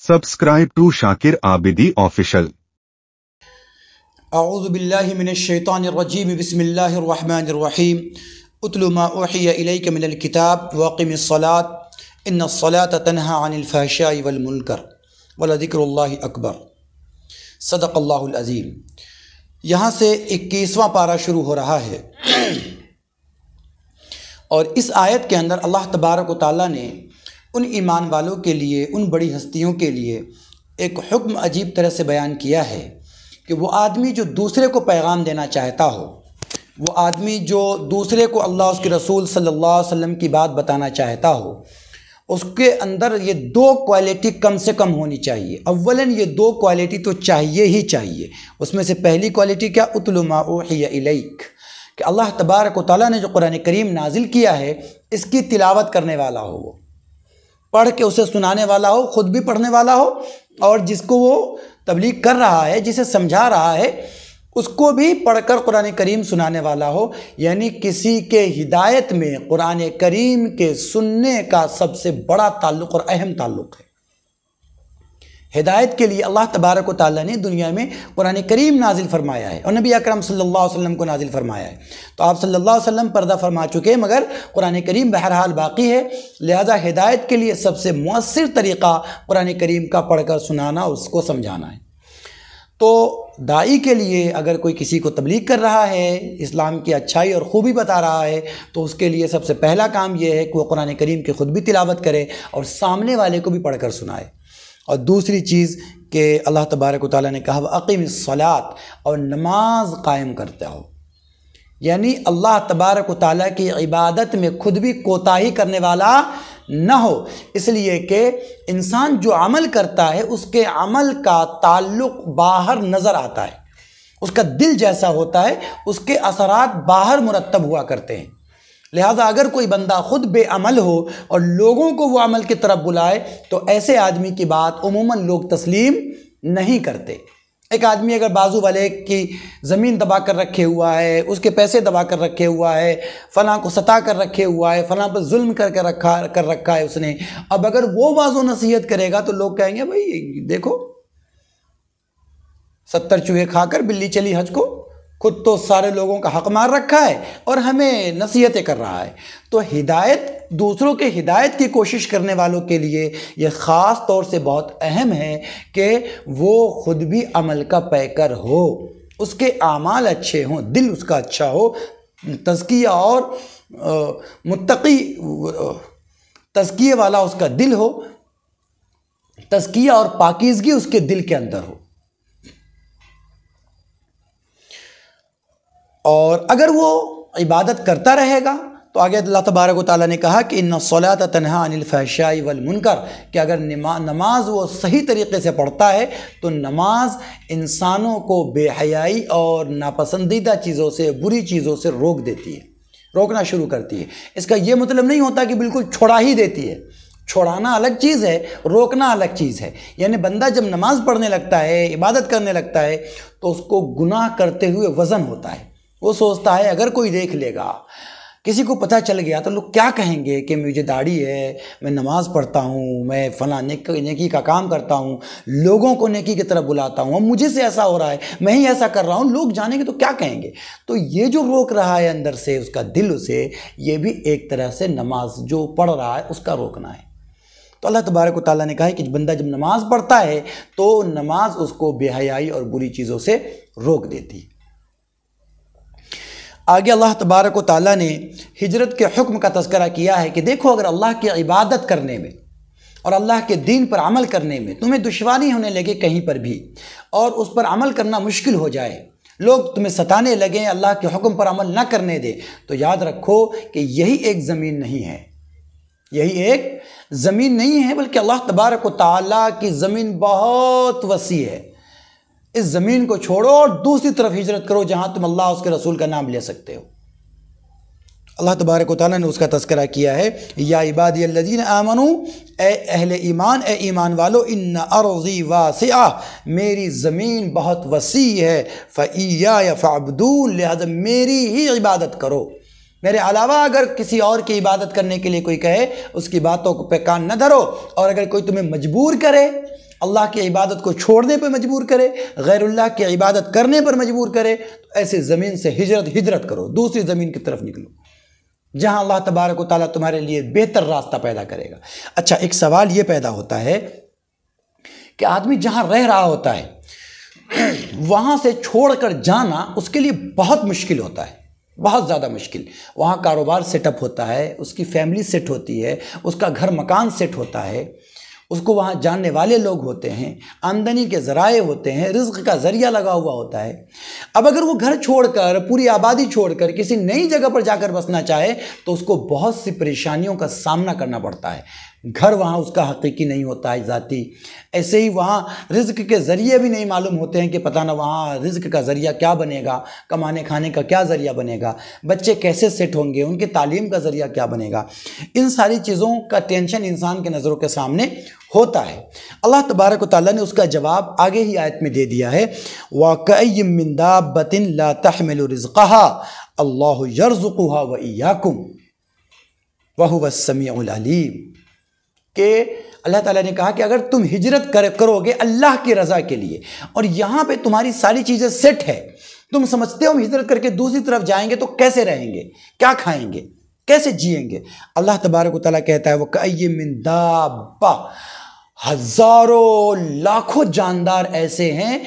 Subscribe to Shakir Abidi Official. اعوذ باللہ من الشیطان الرجیم بسم اللہ الرحمن الرحیم اتل ما اوحی الیک من الکتاب واقم الصلاة ان الصلاة تنہی عن الفحشاء والمنکر ولذکر اللہ اکبر صدق اللہ العظیم۔ یہاں سے 21واں پارہ شروع ہو رہا ہے اور اس آیت کے اندر اللہ تبارک و تعالیٰ نے ان ایمان والوں کے لیے، ان بڑی ہستیوں کے لیے ایک حکم عجیب طرح سے بیان کیا ہے کہ وہ آدمی جو دوسرے کو پیغام دینا چاہتا ہو، وہ آدمی جو دوسرے کو اللہ اس کے رسول صلی اللہ علیہ وسلم کی بات بتانا چاہتا ہو، اس کے اندر یہ 2 کوالٹی کم سے کم ہونی چاہیے۔ اولاً یہ 2 کوالٹی تو چاہیے ہی چاہیے۔ اس میں سے پہلی کوالٹی کیا؟ اتل ما اوحی الیک، کہ اللہ تبارک و تعالیٰ نے جو قرآن کریم نازل کیا ہے اس کی تلاوت کرنے والا ہو، وہ پڑھ کے اسے سنانے والا ہو، خود بھی پڑھنے والا ہو، اور جس کو وہ تبلیغ کر رہا ہے، جسے سمجھا رہا ہے، اس کو بھی پڑھ کر قرآن کریم سنانے والا ہو۔ یعنی کسی کے ہدایت میں قرآن کریم کے سننے کا سب سے بڑا تعلق اور اہم تعلق ہے۔ ہدایت کے لیے اللہ تبارک و تعالیٰ نے دنیا میں قرآن کریم نازل فرمایا ہے اور نبی اکرم صلی اللہ علیہ وسلم کو نازل فرمایا ہے۔ تو آپ صلی اللہ علیہ وسلم پردہ فرما چکے ہیں، مگر قرآن کریم بہرحال باقی ہے، لہذا ہدایت کے لیے سب سے مؤثر طریقہ قرآن کریم کا پڑھ کر سنانا، اس کو سمجھانا ہے۔ تو داعی کے لیے اگر کوئی کسی کو تبلیغ کر رہا ہے، اسلام کی اچھائی اور خوبی بتا رہا ہے، تو اس کے لیے سب سے پہلا کام یہ ہے کہ وہ قرآن کریم کی خود بھی تلاوت کرے اور سامنے والے کو بھی پڑھ کر سنائے۔ اور دوسری چیز کہ اللہ تبارک و تعالیٰ نے کہا وَأَقِمِ الصَّلَاةَ، اور نماز قائم کرتا ہو، یعنی اللہ تبارک و تعالیٰ کی عبادت میں خود بھی کوتاہی کرنے والا نہ ہو، اس لیے کہ انسان جو عمل کرتا ہے اس کے عمل کا تعلق باہر نظر آتا ہے، اس کا دل جیسا ہوتا ہے اس کے اثرات باہر مرتب ہوا کرتے ہیں۔ لہٰذا اگر کوئی بندہ خود بے عمل ہو اور لوگوں کو وہ عمل کی طرف بلائے تو ایسے آدمی کی بات عموماً لوگ تسلیم نہیں کرتے۔ ایک آدمی اگر بازو والے کی زمین دبا کر رکھے ہوا ہے، اس کے پیسے دبا کر رکھے ہوا ہے، فلاں کو ستا کر رکھے ہوا ہے، فلاں پر ظلم کر رکھا ہے اس نے، اب اگر وہ واضح نصیحت کرے گا تو لوگ کہیں گے بھائی دیکھو 70 چوہے کھا کر بلی چلی حج کو، خود تو سارے لوگوں کا حق مار رکھا ہے اور ہمیں نصیحتیں کر رہا ہے۔ تو ہدایت، دوسروں کے ہدایت کی کوشش کرنے والوں کے لیے یہ خاص طور سے بہت اہم ہے کہ وہ خود بھی عمل کا پیکر ہو، اس کے اعمال اچھے ہوں، دل اس کا اچھا ہو، تزکیہ اور متقی تزکیے والا اس کا دل ہو، تزکیہ اور پاکیزگی اس کے دل کے اندر ہو۔ اور اگر وہ عبادت کرتا رہے گا تو آگے اللہ تبارک و تعالیٰ نے کہا کہ ان الصلاۃ تنہی عن الفحشاء والمنکر، کہ اگر نماز وہ صحیح طریقے سے پڑھتا ہے تو نماز انسانوں کو بے حیائی اور ناپسندیدہ چیزوں سے، بری چیزوں سے روک دیتی ہے، روکنا شروع کرتی ہے۔ اس کا یہ مطلب نہیں ہوتا کہ بالکل چھوڑا ہی دیتی ہے، چھوڑانا الگ چیز ہے، روکنا الگ چیز ہے۔ یعنی بندہ جب نماز پڑھنے لگتا ہے، عبادت کرنے لگتا ہے تو اس کو گناہ کرتے ہوئے وزن ہوتا ہے۔ وہ سوچتا ہے اگر کوئی دیکھ لے گا، کسی کو پتہ چل گیا تو لوگ کیا کہیں گے کہ مجھے داڑھی ہے، میں نماز پڑھتا ہوں، میں فلاں نیکی کا کام کرتا ہوں، لوگوں کو نیکی کی طرف بلاتا ہوں، اب مجھے سے ایسا ہو رہا ہے، میں ہی ایسا کر رہا ہوں، لوگ جانیں گے تو کیا کہیں گے؟ تو یہ جو روک رہا ہے اندر سے اس کا دل اسے، یہ بھی ایک طرح سے نماز جو پڑھ رہا ہے اس کا روکنا ہے۔ تو اللہ تبارک و تعالیٰ نے کہا ہے کہ بندہ جب نماز پڑھتا ہے تو نماز اس کو بے حیائی اور بری چیزوں سے روک دیتی ہے۔ آگے اللہ تبارک و تعالیٰ نے ہجرت کے حکم کا تذکرہ کیا ہے کہ دیکھو اگر اللہ کی عبادت کرنے میں اور اللہ کے دین پر عمل کرنے میں تمہیں دشواری ہونے لگے کہیں پر بھی، اور اس پر عمل کرنا مشکل ہو جائے، لوگ تمہیں ستانے لگیں، اللہ کے حکم پر عمل نہ کرنے دے، تو یاد رکھو کہ یہی ایک زمین نہیں ہے، یہی ایک زمین نہیں ہے، بلکہ اللہ تبارک و تعالیٰ کی زمین بہت وسیع ہے۔ اس زمین کو چھوڑو اور دوسری طرف ہجرت کرو جہاں تم اللہ اس کے رسول کا نام لے سکتے ہو۔ اللہ تبارک و تعالیٰ نے اس کا تذکرہ کیا ہے، یا عبادی الذین آمنوا، اے اہل ایمان، اے ایمان والو، ان ارضی واسعہ، میری زمین بہت وسیع ہے، فایای فاعبدون، لہذا میری ہی عبادت کرو، میرے علاوہ اگر کسی اور کی عبادت کرنے کے لیے کوئی کہے اس کی باتوں پہ کان نہ دھرو، اور اگر کوئی تمہیں مجبور کرے، اللہ کی عبادت کو چھوڑنے پہ مجبور کرے، غیر اللہ کی عبادت کرنے پر مجبور کرے، تو ایسے زمین سے ہجرت کرو، دوسری زمین کی طرف نکلو جہاں اللہ تبارک و تعالیٰ تمہارے لیے بہتر راستہ پیدا کرے گا۔ اچھا، ایک سوال یہ پیدا ہوتا ہے کہ آدمی جہاں رہ رہا ہوتا ہے وہاں سے چھوڑ کر جانا اس کے لیے بہت مشکل ہوتا ہے، بہت زیادہ مشکل۔ وہاں کاروبار سیٹ اپ ہوتا ہے، اس کی فیملی سیٹ ہوتی ہے، اس کا گھر مکان سیٹ ہوتا ہے، اس کو وہاں جاننے والے لوگ ہوتے ہیں، آمدنی کے ذرائع ہوتے ہیں، رزق کا ذریعہ لگا ہوا ہوتا ہے۔ اب اگر وہ گھر چھوڑ کر، پوری آبادی چھوڑ کر کسی نئی جگہ پر جا کر بسنا چاہے تو اس کو بہت سی پریشانیوں کا سامنا کرنا پڑتا ہے۔ گھر وہاں اس کا حقیقی نہیں ہوتا ہے ذاتی، ایسے ہی وہاں رزق کے ذریعے بھی نہیں معلوم ہوتے ہیں کہ پتہ نہ وہاں رزق کا ذریعہ کیا بنے گا، کمانے کھانے کا کیا ذریعہ بنے گا، بچے کیسے سیٹ ہوں گے، ان کے تعلیم کا ذریعہ کیا بنے گا۔ ان ساری چیزوں کا ٹینشن انسان کے نظروں کے سامنے ہوتا ہے۔ اللہ تبارک و تعالیٰ نے اس کا جواب آگے ہی آیت میں دے دیا ہے، وَكَأَيٍّ مِّن دَابَّةٍ لَا تَحْمِلُ رِزْقَهَا اللَّهُ يَرْزُقُهَا وَإِيَّاكُمْ وَهُوَ السَّمِيعُ الْعَلِيمُ، کہ اللہ تعالیٰ نے کہا کہ اگر تم ہجرت کرو گے اللہ کی رضا کے لیے، اور یہاں پہ تمہاری ساری چیزیں سیٹ ہے، تم سمجھتے ہو ہم ہجرت کر کے دوسری طرف جائیں گے تو کیسے رہیں گے، کیا کھائیں گے، کیسے جئیں گے؟ اللہ تبارک و تعالیٰ کہتا ہے وَكَأَيٍّ مِّن دَابَّةٍ، ہزاروں لاکھوں جاندار ایسے ہیں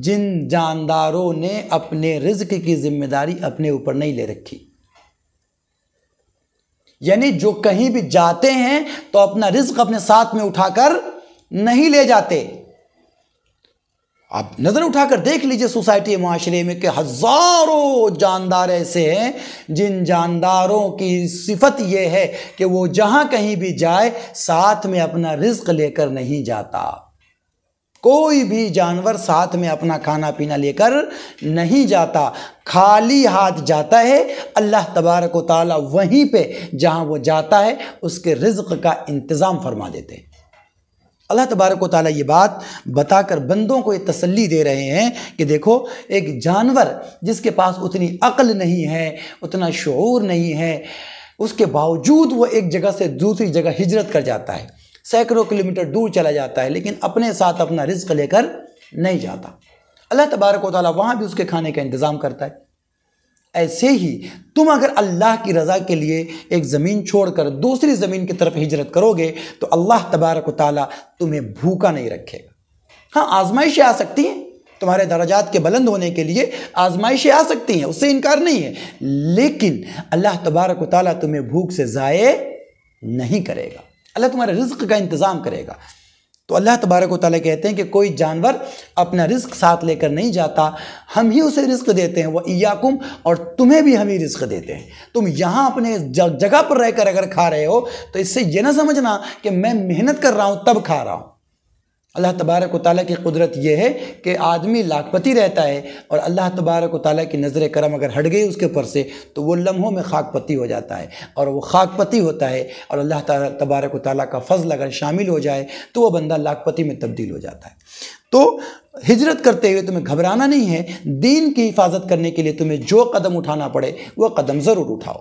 جن جانداروں نے اپنے رزق کی ذمہ داری اپنے اوپر نہیں لے رکھی، یعنی جو کہیں بھی جاتے ہیں تو اپنا رزق اپنے ساتھ میں اٹھا کر نہیں لے جاتے۔ آپ نظر اٹھا کر دیکھ لیجئے سوسائٹی معاشرے میں کہ ہزاروں جاندار ایسے ہیں جن جانداروں کی صفت یہ ہے کہ وہ جہاں کہیں بھی جائے ساتھ میں اپنا رزق لے کر نہیں جاتا۔ کوئی بھی جانور ساتھ میں اپنا کھانا پینا لے کر نہیں جاتا، خالی ہاتھ جاتا ہے۔ اللہ تبارک و تعالیٰ وہیں پہ جہاں وہ جاتا ہے اس کے رزق کا انتظام فرما دیتے ہیں۔ اللہ تبارک و تعالیٰ یہ بات بتا کر بندوں کو یہ تسلی دے رہے ہیں کہ دیکھو، ایک جانور جس کے پاس اتنی عقل نہیں ہے، اتنا شعور نہیں ہے، اس کے باوجود وہ ایک جگہ سے دوسری جگہ ہجرت کر جاتا ہے، سینکڑوں کلومیٹر دور چلا جاتا ہے، لیکن اپنے ساتھ اپنا رزق لے کر نہیں جاتا۔ اللہ تبارک و تعالیٰ وہاں بھی اس کے کھانے کا انتظام کرتا ہے۔ ایسے ہی تم اگر اللہ کی رضا کے لیے ایک زمین چھوڑ کر دوسری زمین کی طرف ہجرت کرو گے تو اللہ تبارک و تعالیٰ تمہیں بھوکا نہیں رکھے گا۔ ہاں، آزمائشیں آ سکتی ہیں، تمہارے درجات کے بلند ہونے کے لیے آزمائشیں آ سکتی ہیں، اس سے انکار نہیں ہے، لیکن اللہ تبارک و تعالیٰ تمہیں بھوک سے ضائع نہیں کرے گا، اللہ تمہارے رزق کا انتظام کرے گا۔ تو اللہ تبارک و تعالیٰ کہتے ہیں کہ کوئی جانور اپنا رزق ساتھ لے کر نہیں جاتا، ہم ہی اسے رزق دیتے ہیں، وَإِيَّاكُمْ، اور تمہیں بھی ہم ہی رزق دیتے ہیں۔ تم یہاں اپنے جگہ پر رہ کر اگر کھا رہے ہو تو اس سے یہ نہ سمجھنا کہ میں محنت کر رہا ہوں تب کھا رہا ہوں۔ اللہ تبارک و تعالیٰ کی قدرت یہ ہے کہ آدمی لاکھ پتی رہتا ہے، اور اللہ تبارک و تعالیٰ کی نظر کرم اگر ہٹ گئی اس کے اوپر سے تو وہ لمحوں میں خاک پتی ہو جاتا ہے، اور وہ خاک پتی ہوتا ہے، اور اللہ تبارک و تعالیٰ کا فضل اگر شامل ہو جائے تو وہ بندہ لاکھ پتی میں تبدیل ہو جاتا ہے۔ تو ہجرت کرتے ہوئے تمہیں گھبرانا نہیں ہے، دین کی حفاظت کرنے کے لیے تمہیں جو قدم اٹھانا پڑے وہ قدم ضرور اٹھاؤ۔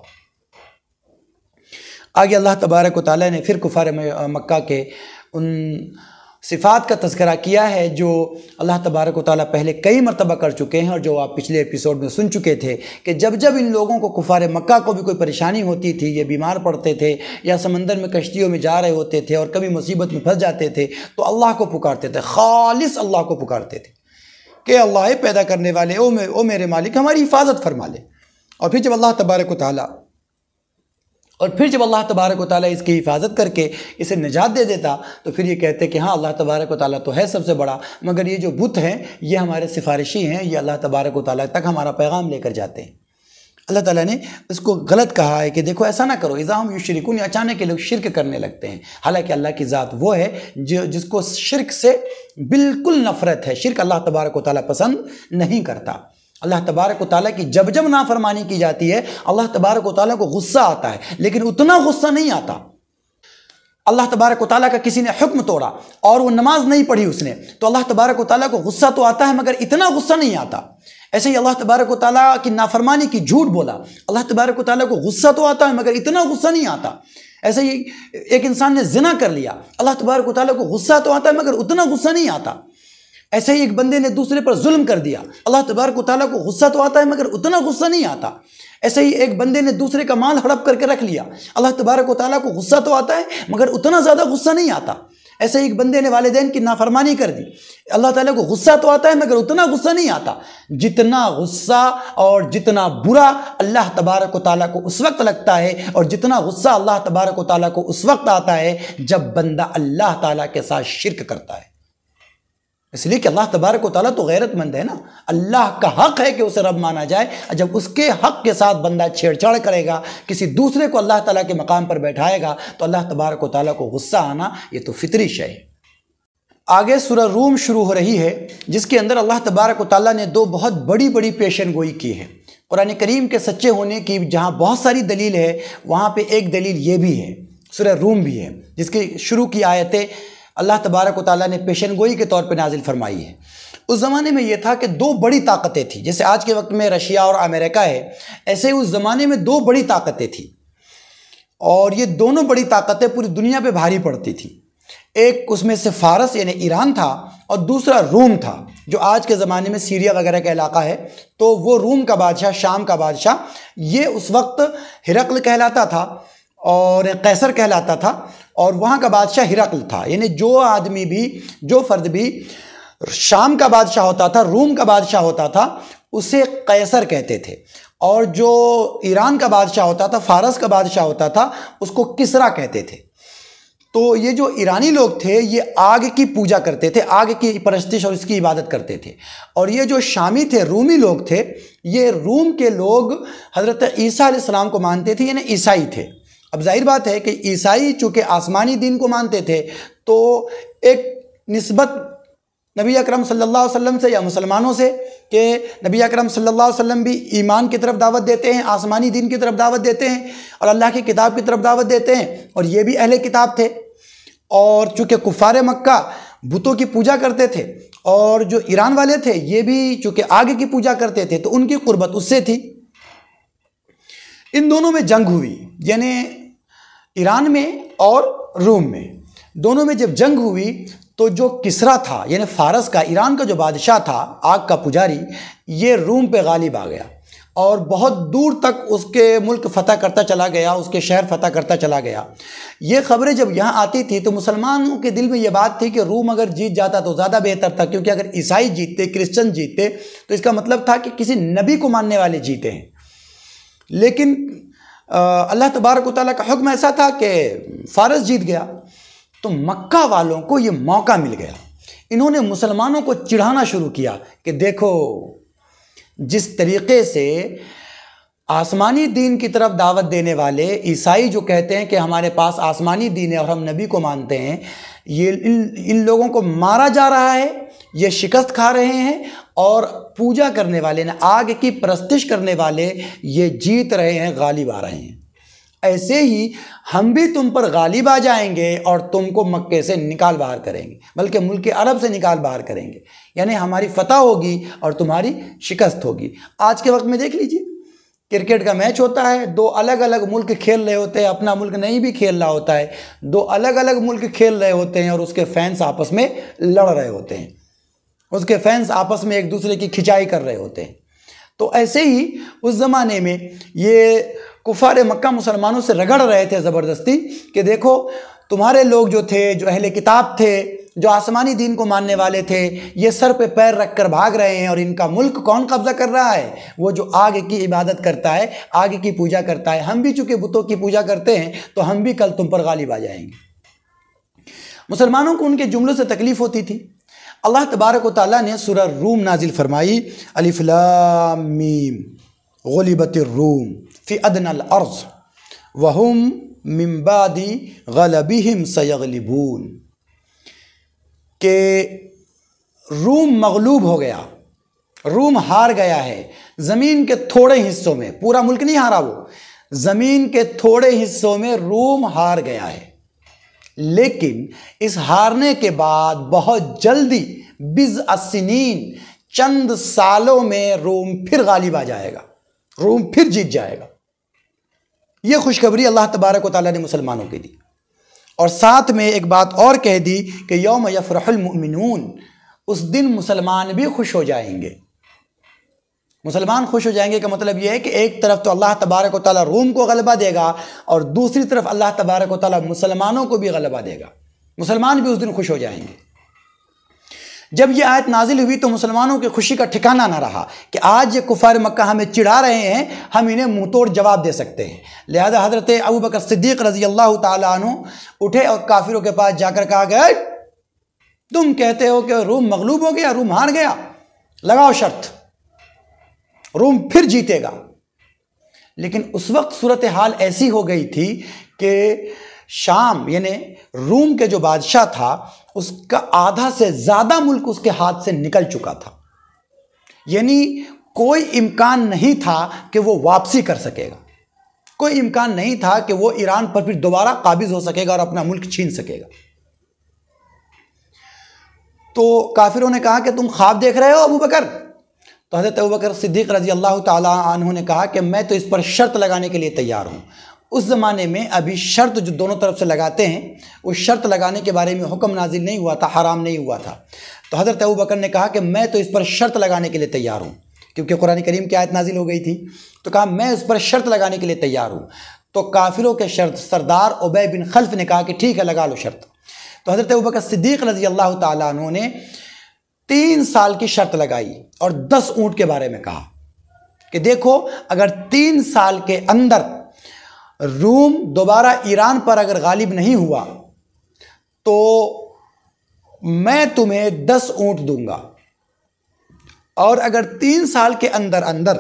آگے اللہ تبارک و تعالیٰ نے پھر کفار مکہ کے ان صفات کا تذکرہ کیا ہے جو اللہ تبارک و تعالیٰ پہلے کئی مرتبہ کر چکے ہیں، اور جو آپ پچھلے ایپیسوڈ میں سن چکے تھے کہ جب جب ان لوگوں کو کفار مکہ کو بھی کوئی پریشانی ہوتی تھی، یہ بیمار پڑتے تھے یا سمندر میں کشتیوں میں جا رہے ہوتے تھے اور کبھی مصیبت میں پھنس جاتے تھے تو اللہ کو پکارتے تھے، خالص اللہ کو پکارتے تھے کہ اللہ پیدا کرنے والے، او میرے مالک ہماری حفاظت فرما لے۔ اور پھر جب اللہ تبارک و تعالیٰ اس کی حفاظت کر کے اسے نجات دے دیتا تو پھر یہ کہتے کہ ہاں اللہ تبارک و تعالیٰ تو ہے سب سے بڑا، مگر یہ جو بت ہیں یہ ہمارے سفارشی ہیں، یہ اللہ تبارک و تعالیٰ تک ہمارا پیغام لے کر جاتے ہیں۔ اللہ تعالیٰ نے اس کو غلط کہا ہے کہ دیکھو ایسا نہ کرو، اذا ہم یشرکون، اچانک کے لوگ شرک کرنے لگتے ہیں، حالانکہ اللہ کی ذات وہ ہے جس کو شرک سے بالکل نفرت ہے، شرک اللہ تبارک و تعالیٰ پسند نہیں کرتا۔ اللہ تبارک و تعالیٰ کی جب جب نافرمانی کی جاتی ہے اللہ تبارک و تعالیٰ کو غصہ آتا ہے، لیکن اتنا غصہ نہیں آتا۔ اللہ تبارک و تعالیٰ کا کسی نے حکم توڑا اور وہ نماز نہیں پڑھی اس نے، تو اللہ تبارک و تعالیٰ کو غصہ تو آتا ہے مگر اتنا غصہ نہیں آتا۔ ایسے ہی اللہ تبارک و تعالیٰ کی نافرمانی کی جھوٹ بولا، اللہ تبارک و تعالیٰ کو غصہ تو آتا ہے مگر اتنا غصہ نہیں آتا۔ ایسے ہی ایک انسان نے زنا کر لیا، اللہ تبارک و تعالیٰ کو غصہ تو آتا ہے مگر اتنا غصہ نہیں آتا۔ ایسے ہی ایک بندے نے دوسرے پر ظلم کر دیا، اللہ تبارک و تعالیٰ کو غصہ تو آتا ہے مگر اتنا غصہ نہیں آتا۔ ایسے ہی ایک بندے نے دوسرے کا مال ہڑپ کر کے رکھ لیا، اللہ تبارک و تعالیٰ کو غصہ تو آتا ہے مگر اتنا زیادہ غصہ نہیں آتا۔ ایسے ہی ایک بندے نے والدین کی نافرمانی کر دی، اللہ تعالیٰ کو غصہ تو آتا ہے مگر اتنا غصہ نہیں آتا۔ جتنا غصہ اور جتنا برا اللہ تبارک و تعالیٰ کو اس وقت لگتا ہے، اور جتنا غصہ اللہ تبارک و تعالیٰ کو اس وقت آتا ہے جب بندہ اللہ تعالیٰ کے ساتھ شرک کرتا ہے۔ اس لیے کہ اللہ تبارک و تعالیٰ تو غیرت مند ہے نا، اللہ کا حق ہے کہ اسے رب مانا جائے۔ جب اس کے حق کے ساتھ بندہ چھیڑ چھاڑ کرے گا، کسی دوسرے کو اللہ تعالیٰ کے مقام پر بیٹھائے گا، تو اللہ تبارک و تعالیٰ کو غصہ آنا یہ تو فطری شے ہے۔ آگے سورہ روم شروع ہو رہی ہے، جس کے اندر اللہ تبارک و تعالیٰ نے دو بہت بڑی بڑی پیشن گوئی کی ہے۔ قرآن کریم کے سچے ہونے کی جہاں بہت ساری دلیل ہے، وہاں پہ ایک دلیل یہ بھی ہے، سورہ روم بھی ہے، جس کی شروع کی آیتیں اللہ تبارک و تعالیٰ نے پیشن گوئی کے طور پہ نازل فرمائی ہے۔ اس زمانے میں یہ تھا کہ دو بڑی طاقتیں تھیں، جیسے آج کے وقت میں رشیا اور امریکہ ہے، ایسے ہی اس زمانے میں دو بڑی طاقتیں تھیں، اور یہ دونوں بڑی طاقتیں پوری دنیا پہ بھاری پڑتی تھیں۔ ایک اس میں سے فارس یعنی ایران تھا، اور دوسرا روم تھا، جو آج کے زمانے میں سیریا وغیرہ کا علاقہ ہے۔ تو وہ روم کا بادشاہ، شام کا بادشاہ، یہ اس وقت ہرقل کہلاتا تھا اور قیصر کہلاتا تھا، اور وہاں کا بادشاہ ہرقل تھا۔ یعنی جو آدمی بھی، جو فرد بھی شام کا بادشاہ ہوتا تھا، روم کا بادشاہ ہوتا تھا، اسے قیصر کہتے تھے، اور جو ایران کا بادشاہ ہوتا تھا، فارس کا بادشاہ ہوتا تھا، اس کو کسریٰ کہتے تھے۔ تو یہ جو ایرانی لوگ تھے یہ آگ کی پوجا کرتے تھے، آگ کی پرستش اور اس کی عبادت کرتے تھے، اور یہ جو شامی تھے، رومی لوگ تھے، یہ روم کے لوگ حضرت عیسیٰ علیہ السلام کو مانتے تھے، یعنی عیسائی تھے۔ اب ظاہر بات ہے کہ عیسائی چونکہ آسمانی دین کو مانتے تھے، تو ایک نسبت نبی اکرم صلی اللہ علیہ وسلم سے یا مسلمانوں سے، کہ نبی اکرم صلی اللہ علیہ وسلم بھی ایمان کی طرف دعوت دیتے ہیں، آسمانی دین کی طرف دعوت دیتے ہیں، اور اللہ کی کتاب کی طرف دعوت دیتے ہیں، اور یہ بھی اہل کتاب تھے۔ اور چونکہ کفار مکہ بتوں کی پوجا کرتے تھے، اور جو ایران والے تھے یہ بھی چونکہ آگ کی پوجا کرتے تھے، تو ان کی قربت اس سے تھی۔ ان دونوں میں جنگ ہوئی، یعنی ایران میں اور روم میں، دونوں میں جب جنگ ہوئی تو جو کسریٰ تھا، یعنی فارس کا، ایران کا جو بادشاہ تھا، آگ کا پجاری، یہ روم پہ غالب آ گیا، اور بہت دور تک اس کے ملک فتح کرتا چلا گیا، اس کے شہر فتح کرتا چلا گیا۔ یہ خبریں جب یہاں آتی تھی تو مسلمانوں کے دل میں یہ بات تھی کہ روم اگر جیت جاتا تو زیادہ بہتر تھا، کیونکہ اگر عیسائی جیتتے، کرسچن جیتتے، تو اس کا مطلب تھا کہ کسی نبی کو ماننے والے جیتے ہیں۔ لیکن اللہ تبارک و تعالیٰ کا حکم ایسا تھا کہ فارس جیت گیا، تو مکہ والوں کو یہ موقع مل گیا، انہوں نے مسلمانوں کو چڑھانا شروع کیا کہ دیکھو جس طریقے سے آسمانی دین کی طرف دعوت دینے والے عیسائی جو کہتے ہیں کہ ہمارے پاس آسمانی دین ہے اور ہم نبی کو مانتے ہیں، یہ ان لوگوں کو مارا جا رہا ہے، یہ شکست کھا رہے ہیں، اور پوجا کرنے والے، آگ کی پرستش کرنے والے یہ جیت رہے ہیں، غالب آ رہے ہیں۔ ایسے ہی ہم بھی تم پر غالب آ جائیں گے اور تم کو مکے سے نکال باہر کریں گے، بلکہ ملک عرب سے نکال باہر کریں گے، یعنی ہماری فتح ہوگی اور تمہاری شکست ہوگی۔ آج کے وقت میں دیکھ لیجئے، کرکٹ کا میچ ہوتا ہے، دو الگ الگ ملک کھیل رہے ہوتے ہیں، اپنا ملک نہیں بھی کھیل رہا ہوتا ہے، دو الگ الگ ملک کھیل رہے ہوتے ہیں، اور اس کے فینس آپس میں لڑ رہے ہوتے ہیں، اس کے فینس آپس میں ایک دوسرے کی کھچائی کر رہے ہوتے ہیں۔ تو ایسے ہی اس زمانے میں یہ کفار مکہ مسلمانوں سے رگڑ رہے تھے زبردستی کہ دیکھو تمہارے لوگ جو تھے، جو اہل کتاب تھے، جو آسمانی دین کو ماننے والے تھے، یہ سر پہ پیر رکھ کر بھاگ رہے ہیں، اور ان کا ملک کون قبضہ کر رہا ہے؟ وہ جو آگ کی عبادت کرتا ہے، آگ کی پوجا کرتا ہے۔ ہم بھی چونکہ بتوں کی پوجا کرتے ہیں تو ہم بھی کل تم پر غالب آ جائیں گے۔ مسلمانوں کو ان کے جملوں سے تکلیف ہوتی تھی۔ اللہ تبارک و تعالیٰ نے سورہ روم نازل فرمائی، الف لام میم غلبت الروم فی ادنی الارض وہم من بعد غلبہم سیغلبون، کہ روم مغلوب ہو گیا، روم ہار گیا ہے زمین کے تھوڑے حصوں میں، پورا ملک نہیں ہارا، وہ زمین کے تھوڑے حصوں میں روم ہار گیا ہے، لیکن اس ہارنے کے بعد بہت جلدی بضع السنین، چند سالوں میں روم پھر غالب آ جائے گا، روم پھر جیت جائے گا۔ یہ خوشخبری اللہ تبارک و تعالیٰ نے مسلمانوں کے دی، اور ساتھ میں ایک بات اور کہہ دی کہ یوم یفرح المؤمنون، اس دن مسلمان بھی خوش ہو جائیں گے۔ مسلمان خوش ہو جائیں گے کا مطلب یہ ہے کہ ایک طرف تو اللہ تبارک و تعالیٰ روم کو غلبہ دے گا، اور دوسری طرف اللہ تبارک و تعالیٰ مسلمانوں کو بھی غلبہ دے گا، مسلمان بھی اس دن خوش ہو جائیں گے۔ جب یہ آیت نازل ہوئی تو مسلمانوں کی خوشی کا ٹھکانہ نہ رہا کہ آج یہ کفار مکہ ہمیں چڑھا رہے ہیں، ہم انہیں منہ توڑ جواب دے سکتے ہیں۔ لہذا حضرت ابوبکر صدیق رضی اللہ تعالیٰ عنہ اٹھے اور کافروں کے پاس جا کر کہا کہ تم کہتے ہو کہ روم مغلوب ہو گیا، روم ہار گیا، لگاؤ شرط، روم پھر جیتے گا۔ لیکن اس وقت صورتحال ایسی ہو گئی تھی کہ شام یعنی روم کے جو بادشاہ تھا اس کا آدھا سے زیادہ ملک اس کے ہاتھ سے نکل چکا تھا، یعنی کوئی امکان نہیں تھا کہ وہ واپسی کر سکے گا، کوئی امکان نہیں تھا کہ وہ ایران پر پھر دوبارہ قابض ہو سکے گا اور اپنا ملک چھین سکے گا۔ تو کافروں نے کہا کہ تم خواب دیکھ رہے ہو ابوبکر؟ تو حضرت ابوبکر صدیق رضی اللہ تعالیٰ عنہ نے کہا کہ میں تو اس پر شرط لگانے کے لیے تیار ہوں۔ اس زمانے میں ابھی شرط جو دونوں طرف سے لگاتے ہیں، اس شرط لگانے کے بارے میں حکم نازل نہیں ہوا تھا، حرام نہیں ہوا تھا۔ تو حضرت ابوبکر نے کہا کہ میں تو اس پر شرط لگانے کے لیے تیار ہوں، کیونکہ قرآن کریم کی آیت نازل ہو گئی تھی۔ تو کہا میں اس پر شرط لگانے کے لیے تیار ہوں۔ تو کافروں کے سردار ابی بن خلف نے کہا کہ ٹھیک ہے، لگا لو شرط۔ تو حضرت ابوبکر صدیق رضی اللہ تعالیٰ عنہ نے 3 سال کی شرط لگائی اور 10 اونٹ کے بارے میں کہا کہ دیکھو اگر 3 سال کے اندر روم دوبارہ ایران پر اگر غالب نہیں ہوا تو میں تمہیں 10 اونٹ دوں گا، اور اگر 3 سال کے اندر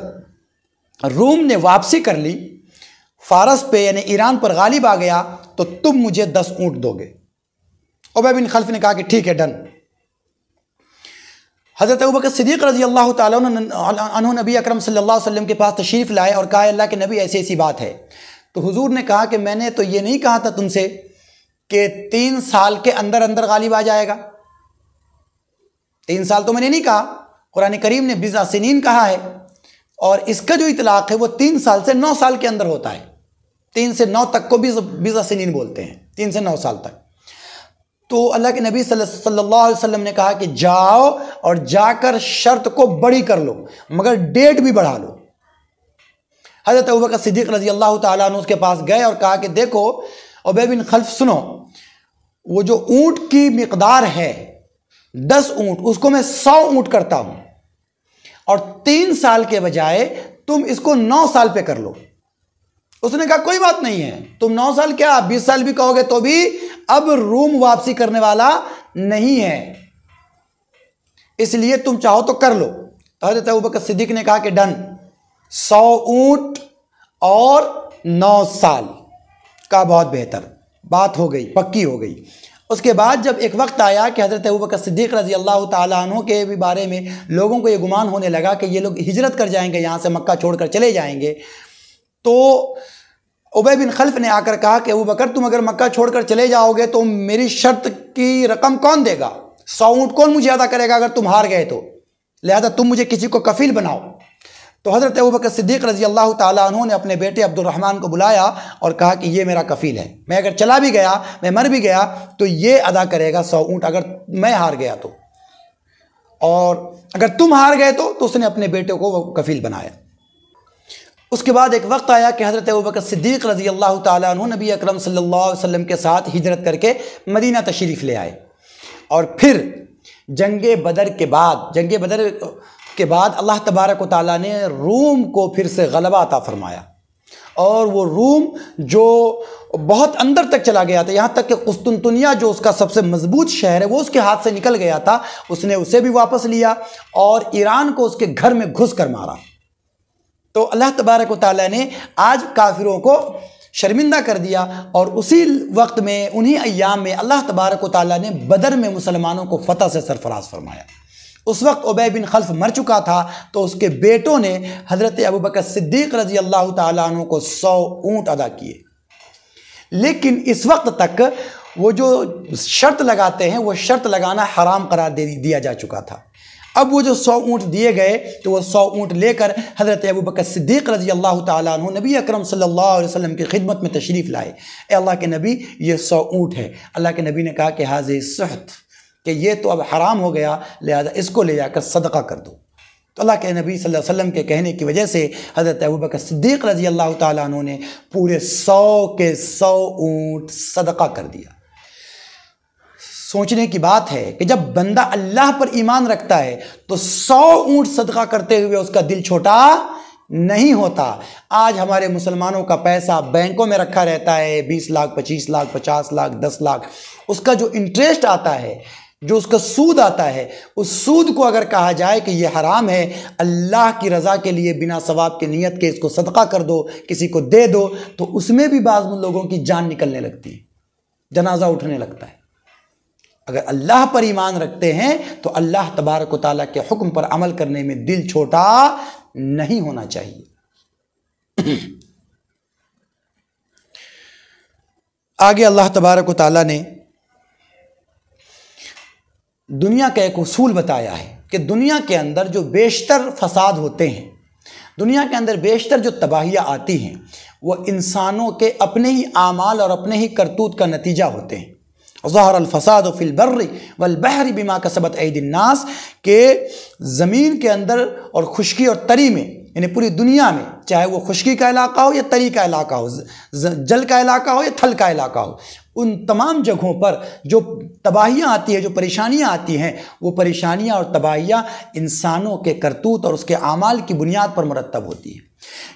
روم نے واپسی کر لی، فارس پہ یعنی ایران پر غالب آ گیا، تو تم مجھے 10 اونٹ دو گے۔ ابی بن خلف نے کہا کہ ٹھیک ہے، ڈن۔ حضرت ابوبکر صدیق رضی اللہ تعالیٰ عنہ نبی اکرم صلی اللہ علیہ وسلم کے پاس تشریف لائے اور کہا اللہ کے نبی ایسی ایسی بات ہے۔ تو حضور نے کہا کہ میں نے تو یہ نہیں کہا تھا تم سے کہ 3 سال کے اندر غالب آ جائے گا؟ 3 سال تو میں نے نہیں کہا، قرآن کریم نے 20 سنین کہا ہے، اور اس کا جو اطلاق ہے وہ 3 سال سے 9 سال کے اندر ہوتا ہے۔ 3 سے 9 تک کو 20 سنین بولتے ہیں، 3 سے 9 سال تک۔ تو اللہ کے نبی صلی اللہ علیہ وسلم نے کہا کہ جاؤ اور جا کر شرط کو بڑی کر لو، مگر ڈیٹ بھی بڑھا لو۔ حضرت ابوبکر صدیق رضی اللہ تعالیٰ عنہ اس کے پاس گئے اور کہا کہ دیکھو ابی بن خلف، سنو، وہ جو اونٹ کی مقدار ہے 10 اونٹ، اس کو میں 100 اونٹ کرتا ہوں، اور 3 سال کے بجائے تم اس کو 9 سال پہ کر لو۔ اس نے کہا کوئی بات نہیں ہے، تم 9 سال کیا 20 سال بھی کہو گے تو بھی اب روم واپسی کرنے والا نہیں ہے، اس لیے تم چاہو تو کر لو۔ تو حضرت ابوبکر صدیق نے کہا کہ ڈن، 100 اونٹ اور 9 سال کا، بہت بہتر، بات ہو گئی، پکی ہو گئی۔ اس کے بعد جب ایک وقت آیا کہ حضرت ابوبکر صدیق رضی اللہ تعالیٰ عنہ کے بھی بارے میں لوگوں کو یہ گمان ہونے لگا کہ یہ لوگ ہجرت کر جائیں گے، یہاں سے مکہ چھوڑ کر چلے جائیں گے، تو ابی بن خلف نے آ کر کہا کہ ابوبکر تم اگر مکہ چھوڑ کر چلے جاؤ گے تو میری شرط کی رقم کون دے گا؟ 100 اونٹ کون مجھے ادا کرے گا اگر تم ہار گئے تو؟ لہذا تم مجھے کسی کو کفیل بناؤ۔ تو حضرت ابوبکر صدیق رضی اللہ تعالیٰ عنہ نے اپنے بیٹے عبد الرحمن کو بلایا اور کہا کہ یہ میرا کفیل ہے، میں اگر چلا بھی گیا، میں مر بھی گیا تو یہ ادا کرے گا 100 اونٹ اگر میں ہار گیا تو، اور اگر تم ہار گئے تو اس نے اپنے بیٹے کو وہ کفیل بنایا۔ اس کے بعد ایک وقت آیا کہ حضرت ابوبکر صدیق رضی اللہ تعالیٰ عنہ نبی اکرم صلی اللہ علیہ وسلم کے ساتھ ہجرت کر کے مدینہ تشریف لے آئے، اور پھر جنگ بدر کے بعد اللہ تبارک و تعالیٰ نے روم کو پھر سے غلبہ عطا فرمایا، اور وہ روم جو بہت اندر تک چلا گیا تھا، یہاں تک کہ قسطنطنیہ جو اس کا سب سے مضبوط شہر ہے وہ اس کے ہاتھ سے نکل گیا تھا، اس نے اسے بھی واپس لیا اور ایران کو اس کے گھر میں گھس کر مارا۔ تو اللہ تبارک و تعالیٰ نے آج کافروں کو شرمندہ کر دیا، اور اسی وقت میں انہی ایام میں اللہ تبارک و تعالیٰ نے بدر میں مسلمانوں کو فتح سے سرفراز فرمایا۔ اس وقت ابی بن خلف مر چکا تھا، تو اس کے بیٹوں نے حضرت ابوبکر صدیق رضی اللہ تعالیٰ عنہ کو 100 اونٹ ادا کیے، لیکن اس وقت تک وہ جو شرط لگاتے ہیں وہ شرط لگانا حرام قرار دیا جا چکا تھا۔ اب وہ جو 100 اونٹ دیے گئے تو وہ 100 اونٹ لے کر حضرت ابوبکر صدیق رضی اللہ تعالیٰ عنہ نبی اکرم صلی اللہ علیہ وسلم کی خدمت میں تشریف لائے. اے اللہ کے نبی یہ 100 اونٹ ہے. اللہ کے نبی نے کہا کہ حاضر سحت، کہ یہ تو اب حرام ہو گیا، لہذا اس کو لے جا کر صدقہ کر دو. تو اللہ کے نبی صلی اللہ علیہ وسلم کے کہنے کی وجہ سے حضرت ابوبکر صدیق رضی اللہ تعالیٰ عنہ نے پورے 100 کے 100 اونٹ صدقہ کر دیا. سوچنے کی بات ہے کہ جب بندہ اللہ پر ایمان رکھتا ہے تو 100 اونٹ صدقہ کرتے ہوئے اس کا دل چھوٹا نہیں ہوتا. آج ہمارے مسلمانوں کا پیسہ بینکوں میں رکھا رہتا ہے، 20 لاکھ 25 لاکھ 50 لاکھ 10 لاکھ، اس کا جو انٹرسٹ آتا ہے، جو اس کا سود آتا ہے، اس سود کو اگر کہا جائے کہ یہ حرام ہے، اللہ کی رضا کے لیے بنا ثواب کی نیت کے اس کو صدقہ کر دو، کسی کو دے دو، تو اس میں بھی بعض لوگوں کی جان نکلنے لگتی ہے، جنازہ اٹھنے لگتا ہے. اگر اللہ پر ایمان رکھتے ہیں تو اللہ تبارک و تعالیٰ کے حکم پر عمل کرنے میں دل چھوٹا نہیں ہونا چاہیے. آگے اللہ تبارک و تعالیٰ نے دنیا کا ایک اصول بتایا ہے کہ دنیا کے اندر جو بیشتر فساد ہوتے ہیں، دنیا کے اندر بیشتر جو تباہیاں آتی ہیں، وہ انسانوں کے اپنے ہی اعمال اور اپنے ہی کرتوت کا نتیجہ ہوتے ہیں. ظہر الفساد فی البر والبحر بما کسبت ایدی الناس، کہ زمین کے اندر اور خشکی اور تری میں، یعنی پوری دنیا میں، چاہے وہ خشکی کا علاقہ ہو یا تری کا علاقہ ہو، جل کا علاقہ ہو یا تھل کا علاقہ ہو، ان تمام جگہوں پر جو تباہیاں آتی ہیں، جو پریشانیاں آتی ہیں، وہ پریشانیاں اور تباہیاں انسانوں کے کرتوت اور اس کے اعمال کی بنیاد پر مرتب ہوتی ہیں.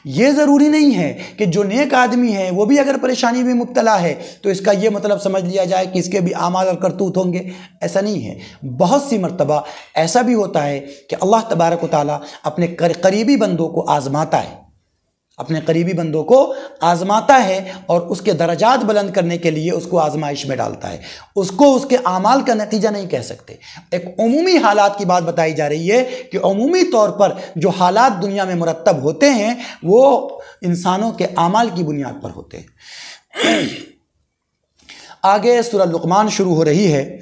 یہ ضروری نہیں ہے کہ جو نیک آدمی ہے وہ بھی اگر پریشانی میں مبتلا ہے تو اس کا یہ مطلب سمجھ لیا جائے کہ اس کے بھی اعمال اور کرتوت ہوں گے. ایسا نہیں ہے. بہت سی مرتبہ ایسا بھی ہوتا ہے کہ اللہ تبارک و تعالیٰ اپنے قریبی بندوں کو آزماتا ہے، اپنے قریبی بندوں کو آزماتا ہے اور اس کے درجات بلند کرنے کے لیے اس کو آزمائش میں ڈالتا ہے. اس کو اس کے اعمال کا نتیجہ نہیں کہہ سکتے. ایک عمومی حالات کی بات بتائی جا رہی ہے کہ عمومی طور پر جو حالات دنیا میں مرتب ہوتے ہیں وہ انسانوں کے اعمال کی بنیاد پر ہوتے ہیں. آگے سورہ لقمان شروع ہو رہی ہے.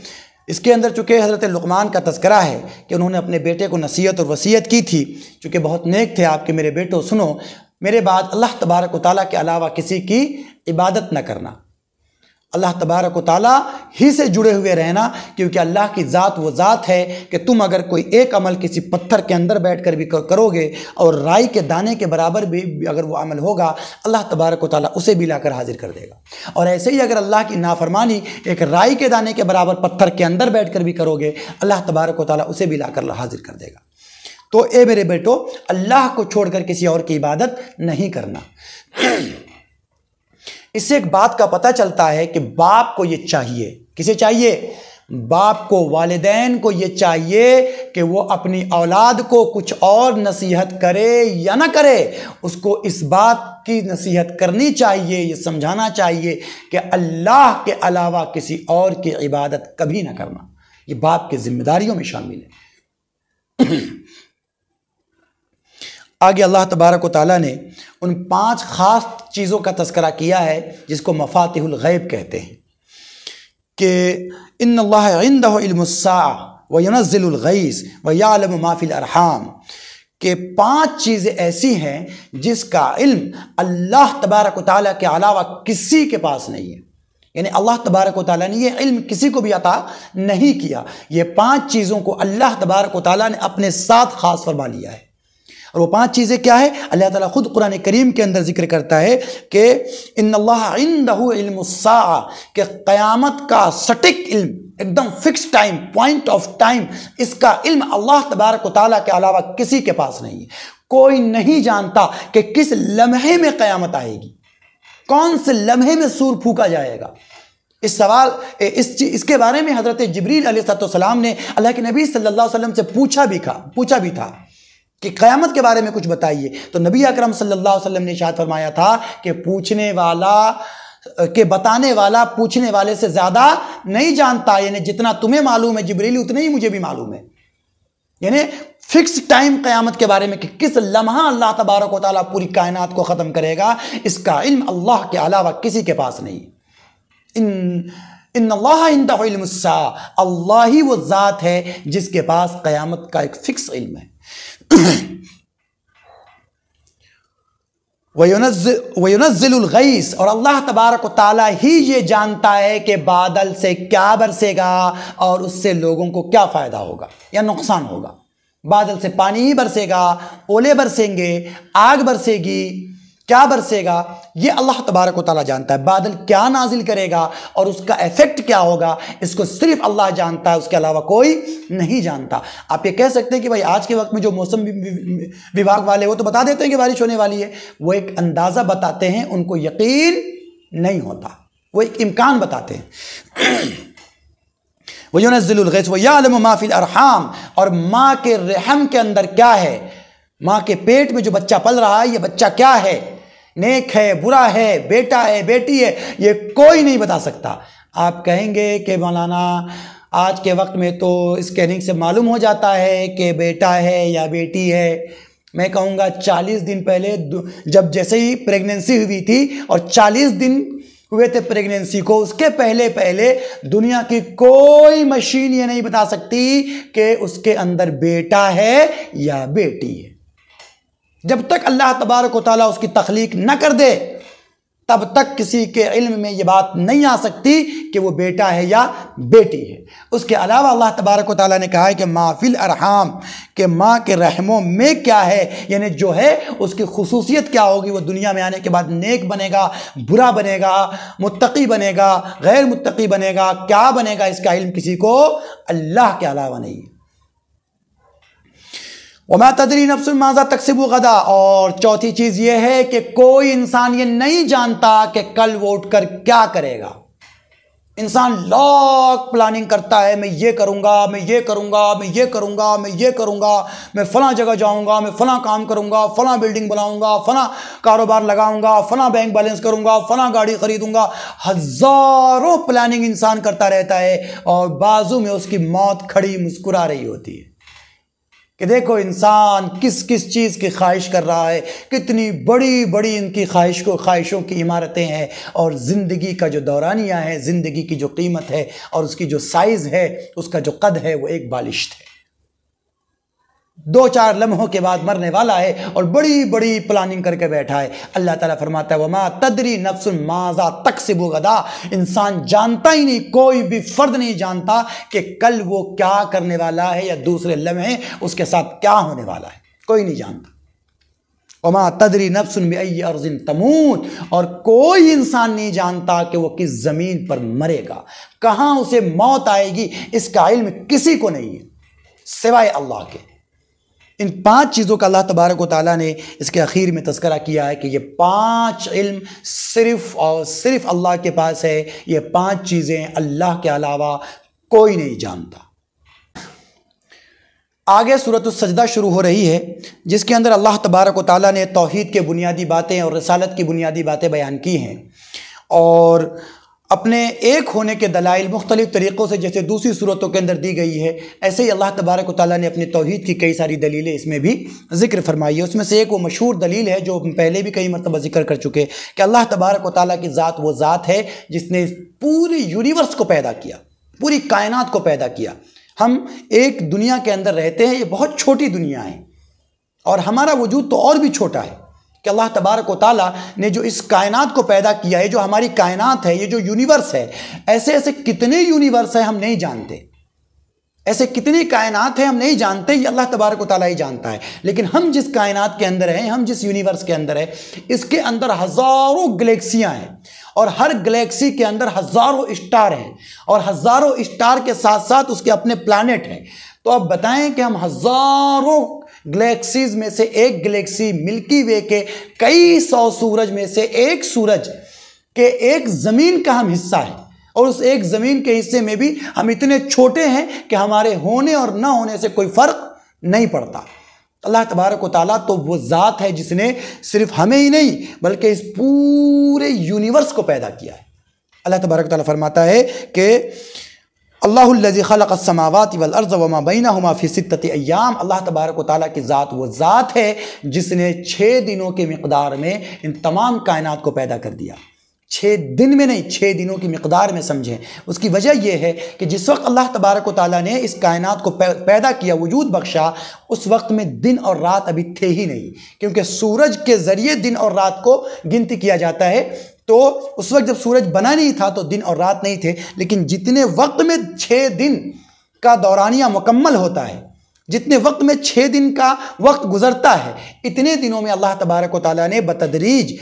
اس کے اندر چونکہ حضرت لقمان کا تذکرہ ہے کہ انہوں نے اپنے بیٹے کو نصیحت اور وصیت کی تھی، چونکہ بہت نیک تھے آپ کے میرے بیٹو، سنو میرے بعد اللہ تبارک و تعالیٰ کے علاوہ کسی کی عبادت نہ کرنا، اللہ تبارک و تعالیٰ ہی سے جڑے ہوئے رہنا، کیونکہ اللہ کی ذات وہ ذات ہے کہ تم اگر کوئی ایک عمل کسی پتھر کے اندر بیٹھ کر بھی کرو گے اور رائی کے دانے کے برابر بھی اگر وہ عمل ہوگا، اللہ تبارک و تعالیٰ اسے بھی لا کر حاضر کر دے گا. اور ایسے ہی اگر اللہ کی نافرمانی ایک رائی کے دانے کے برابر پتھر کے اندر بیٹھ کر بھی کرو گے، اللہ تبارک و تعالیٰ اسے بھی لا کر حاضر کر دے گا. تو اے میرے بیٹو، اللہ کو چھوڑ کر کسی اور کی عبادت نہیں کرنا. اس سے ایک بات کا پتہ چلتا ہے کہ باپ کو یہ چاہیے، کسے چاہیے؟ باپ کو، والدین کو یہ چاہیے کہ وہ اپنی اولاد کو کچھ اور نصیحت کرے یا نہ کرے، اس کو اس بات کی نصیحت کرنی چاہیے، یہ سمجھانا چاہیے کہ اللہ کے علاوہ کسی اور کی عبادت کبھی نہ کرنا. یہ باپ کی ذمہ داریوں میں شامل ہے. آگے اللہ تبارک و تعالیٰ نے ان 5 خاص چیزوں کا تذکرہ کیا ہے جس کو مفاتیح الغیب کہتے ہیں، کہ ان اللہ عنده علم الساعة وینزل الغیث ویعلم ما فی الارحام، کہ 5 چیزیں ایسی ہیں جس کا علم اللہ تبارک و تعالیٰ کے علاوہ کسی کے پاس نہیں ہے. یعنی اللہ تبارک و تعالیٰ نے یہ علم کسی کو بھی عطا نہیں کیا. یہ 5 چیزوں کو اللہ تبارک و تعالیٰ نے اپنے ساتھ خاص فرما لیا ہے. اور وہ 5 چیزیں کیا ہے؟ اللہ تعالیٰ خود قرآن کریم کے اندر ذکر کرتا ہے کہ ان اللہ عنده علم الساعہ، کہ قیامت کا سٹک علم، ایک دم fix time, point of time, اس کا علم اللہ تبارک و تعالیٰ کے علاوہ کسی کے پاس نہیں ہے. کوئی نہیں جانتا کہ کس لمحے میں قیامت آئے گی، کون سے لمحے میں سور پھونکا جائے گا. اس کے بارے میں حضرت جبریل علیہ السلام نے اللہ کے نبی صلی اللہ علیہ وسلم سے پوچھا بھی تھا کہ قیامت کے بارے میں کچھ بتائیے. تو نبی اکرم صلی اللہ علیہ وسلم نے ارشاد فرمایا تھا کہ بتانے والا پوچھنے والے سے زیادہ نہیں جانتا، یعنی جتنا تمہیں معلوم ہے جبریل اتنا ہی مجھے بھی معلوم ہے. یعنی فکس ٹائم قیامت کے بارے میں کہ کس لمحہ اللہ تبارک و تعالیٰ پوری کائنات کو ختم کرے گا، اس کا علم اللہ کے علاوہ کسی کے پاس نہیں. ان اللہ عنده علم الساعہ، اللہ ہی وہ ذات ہے جس کے پاس قیامت کا ایک فکس علم ہے۔ وَيُنَزِّلُ الْغَيْثَ، اور اللہ تبارک و تعالیٰ ہی یہ جانتا ہے کہ بادل سے کیا برسے گا اور اس سے لوگوں کو کیا فائدہ ہوگا یا نقصان ہوگا۔ بادل سے پانی ہی برسے گا، اولے برسیں گے، آگ برسے گی، کیا برسے گا، یہ اللہ تبارک و تعالیٰ جانتا ہے۔ بادل کیا نازل کرے گا اور اس کا ایفیکٹ کیا ہوگا، اس کو صرف اللہ جانتا ہے، اس کے علاوہ کوئی نہیں جانتا۔ آپ یہ کہہ سکتے ہیں کہ بھائی آج کے وقت میں جو موسم وبھاگ والے وہ تو بتا دیتے ہیں کہ بارش ہونے والی ہے، وہ ایک اندازہ بتاتے ہیں، ان کو یقین نہیں ہوتا، وہ ایک امکان بتاتے ہیں۔ وَيُنَزِّلُ الْغَيْثَ وَيَعْلَمُ مَا فِي الْأَرْحَامِ، اور ماں کے رحم کے اندر کیا ہے، ماں کے پیٹ میں جو بچہ پل رہا ہے، یہ بچہ کیا ہے، نیک ہے، برا ہے، بیٹا ہے، بیٹی ہے، یہ کوئی نہیں بتا سکتا۔ آپ کہیں گے کہ مولانا آج کے وقت میں تو اسکیننگ سے معلوم ہو جاتا ہے کہ بیٹا ہے یا بیٹی ہے۔ میں کہوں گا 40 دن پہلے جب جیسے ہی پریگننسی ہوئی تھی اور 40 دن ہوئے تھے پریگننسی کو، اس کے پہلے دنیا کی کوئی مشین یہ نہیں بتا سکتی کہ اس کے اندر بیٹا ہے یا بیٹی ہے۔ جب تک اللہ تبارک و تعالیٰ اس کی تخلیق نہ کر دے تب تک کسی کے علم میں یہ بات نہیں آ سکتی کہ وہ بیٹا ہے یا بیٹی ہے۔ اس کے علاوہ اللہ تبارک و تعالیٰ نے کہا ہے کہ ما فی الارحام، کہ ماں کے رحموں میں کیا ہے، یعنی جو ہے اس کی خصوصیت کیا ہوگی، وہ دنیا میں آنے کے بعد نیک بنے گا، برا بنے گا، متقی بنے گا، غیر متقی بنے گا، کیا بنے گا، اس کا علم کسی کو اللہ کے علاوہ نہیں ہے۔ وَمَا تَدْرِي نَفْسٌ مَاذَا تَكْسِبُ غَدًا، اور چوتھی چیز یہ ہے کہ کوئی انسان یہ نہیں جانتا کہ کل وہ اٹھ کر کیا کرے گا۔ انسان لاکھ پلاننگ کرتا ہے، میں یہ کروں گا، میں یہ کروں گا، میں یہ کروں گا، میں یہ کروں گا، میں فلاں جگہ جاؤں گا، میں فلاں کام کروں گا، فلاں بلڈنگ بناؤں گا، فلاں کاروبار لگاؤں گا، فلاں بینک بیلنس کروں گا، فلاں گاڑی خریدوں گا۔ ہزاروں پلاننگ انسان کرتا رہتا ہے اور بازو میں اس کی موت کھڑی مسکرا رہی ہوتی ہے کہ دیکھو انسان کس کس چیز کی خواہش کر رہا ہے، کتنی بڑی بڑی ان کی خواہشوں کی عمارتیں ہیں، اور زندگی کا جو دورانیہ ہے، زندگی کی جو قیمت ہے اور اس کی جو سائز ہے، اس کا جو قد ہے، وہ ایک بالشت ہے، 2-4 لمحوں کے بعد مرنے والا ہے اور بڑی بڑی پلاننگ کر کے بیٹھا ہے۔ اللہ تعالیٰ فرماتا ہے وَمَا تَدْرِي نَفْسٌ مَاذَا تَكْسِبُ غَدًا، انسان جانتا ہی نہیں، کوئی بھی فرد نہیں جانتا کہ کل وہ کیا کرنے والا ہے یا دوسرے لمحے اس کے ساتھ کیا ہونے والا ہے، کوئی نہیں جانتا۔ وَمَا تَدْرِي نَفْسٌ بِأَيِّ أَرْضٍ تَمُوتُ، اور کوئی انسان نہیں جانتا کہ وہ کس زمین پر مرے گا، کہاں اسے موت آئے گی، اس کا علم کسی کو نہیں ہے سوائے اللہ کے۔ ان 5 چیزوں کا اللہ تبارک و تعالیٰ نے اس کے اخیر میں تذکرہ کیا ہے کہ یہ 5 علم صرف اور صرف اللہ کے پاس ہے، یہ 5 چیزیں اللہ کے علاوہ کوئی نہیں جانتا۔ آگے سورۃ السجدہ شروع ہو رہی ہے، جس کے اندر اللہ تبارک و تعالیٰ نے توحید کے بنیادی باتیں اور رسالت کی بنیادی باتیں بیان کی ہیں، اور اپنے ایک ہونے کے دلائل مختلف طریقوں سے جیسے دوسری صورتوں کے اندر دی گئی ہے، ایسے ہی اللہ تبارک و تعالیٰ نے اپنی توحید کی کئی ساری دلیلیں اس میں بھی ذکر فرمائی ہے۔ اس میں سے ایک وہ مشہور دلیل ہے جو پہلے بھی کئی مرتبہ ذکر کر چکے کہ اللہ تبارک و تعالیٰ کی ذات وہ ذات ہے جس نے پوری یونیورس کو پیدا کیا، پوری کائنات کو پیدا کیا۔ ہم ایک دنیا کے اندر رہتے ہیں، یہ بہت چھوٹی دنیا ہے، اور ہمارا وجود تو اور بھی چھوٹا ہے کہ اللہ تبارک و تعالیٰ نے جو اس کائنات کو پیدا کیا ہے، جو ہماری کائنات ہے، یہ جو یونیورس ہے، ایسے کتنے یونیورس ہیں ہم نہیں جانتے، ایسے کتنی کائنات ہیں ہم نہیں جانتے، یہ اللہ تبارک و تعالیٰ ہی جانتا ہے۔ لیکن ہم جس کائنات کے اندر ہیں، ہم جس یونیورس کے اندر ہیں، اس کے اندر ہزاروں گلیکسیاں ہیں، اور ہر گلیکسی کے اندر ہزاروں اسٹار ہیں، اور ہزاروں اسٹار کے ساتھ ساتھ اس کے اپنے پلانٹ ہیں۔ تو اب بتائیں کہ ہم ہزاروں گلیکسیز میں سے ایک گلیکسی ملکی وے کے کئی 100 سورج میں سے ایک سورج کے ایک زمین کا ہم حصہ ہیں، اور اس ایک زمین کے حصے میں بھی ہم اتنے چھوٹے ہیں کہ ہمارے ہونے اور نہ ہونے سے کوئی فرق نہیں پڑتا۔ اللہ تبارک و تعالیٰ تو وہ ذات ہے جس نے صرف ہمیں ہی نہیں بلکہ اس پورے یونیورس کو پیدا کیا ہے۔ اللہ تبارک و تعالیٰ فرماتا ہے کہ اللہ الذی خلق السماوات والارض وما بینہما فی 6 ایام، اللہ تبارک و تعالیٰ کی ذات وہ ذات ہے جس نے 6 دنوں کے مقدار میں ان تمام کائنات کو پیدا کر دیا۔ 6 دن میں نہیں، 6 دنوں کی مقدار میں سمجھیں۔ اس کی وجہ یہ ہے کہ جس وقت اللہ تبارک و تعالیٰ نے اس کائنات کو پیدا کیا، وجود بخشا، اس وقت میں دن اور رات ابھی تھے ہی نہیں، کیونکہ سورج کے ذریعے دن اور رات کو گنتی کیا جاتا ہے۔ تو اس وقت جب سورج بنا نہیں تھا تو دن اور رات نہیں تھے، لیکن جتنے وقت میں 6 دن کا دورانیہ مکمل ہوتا ہے، جتنے وقت میں 6 دن کا وقت گزرتا ہے، اتنے دنوں میں اللہ تبارک و تعالیٰ نے بتدریج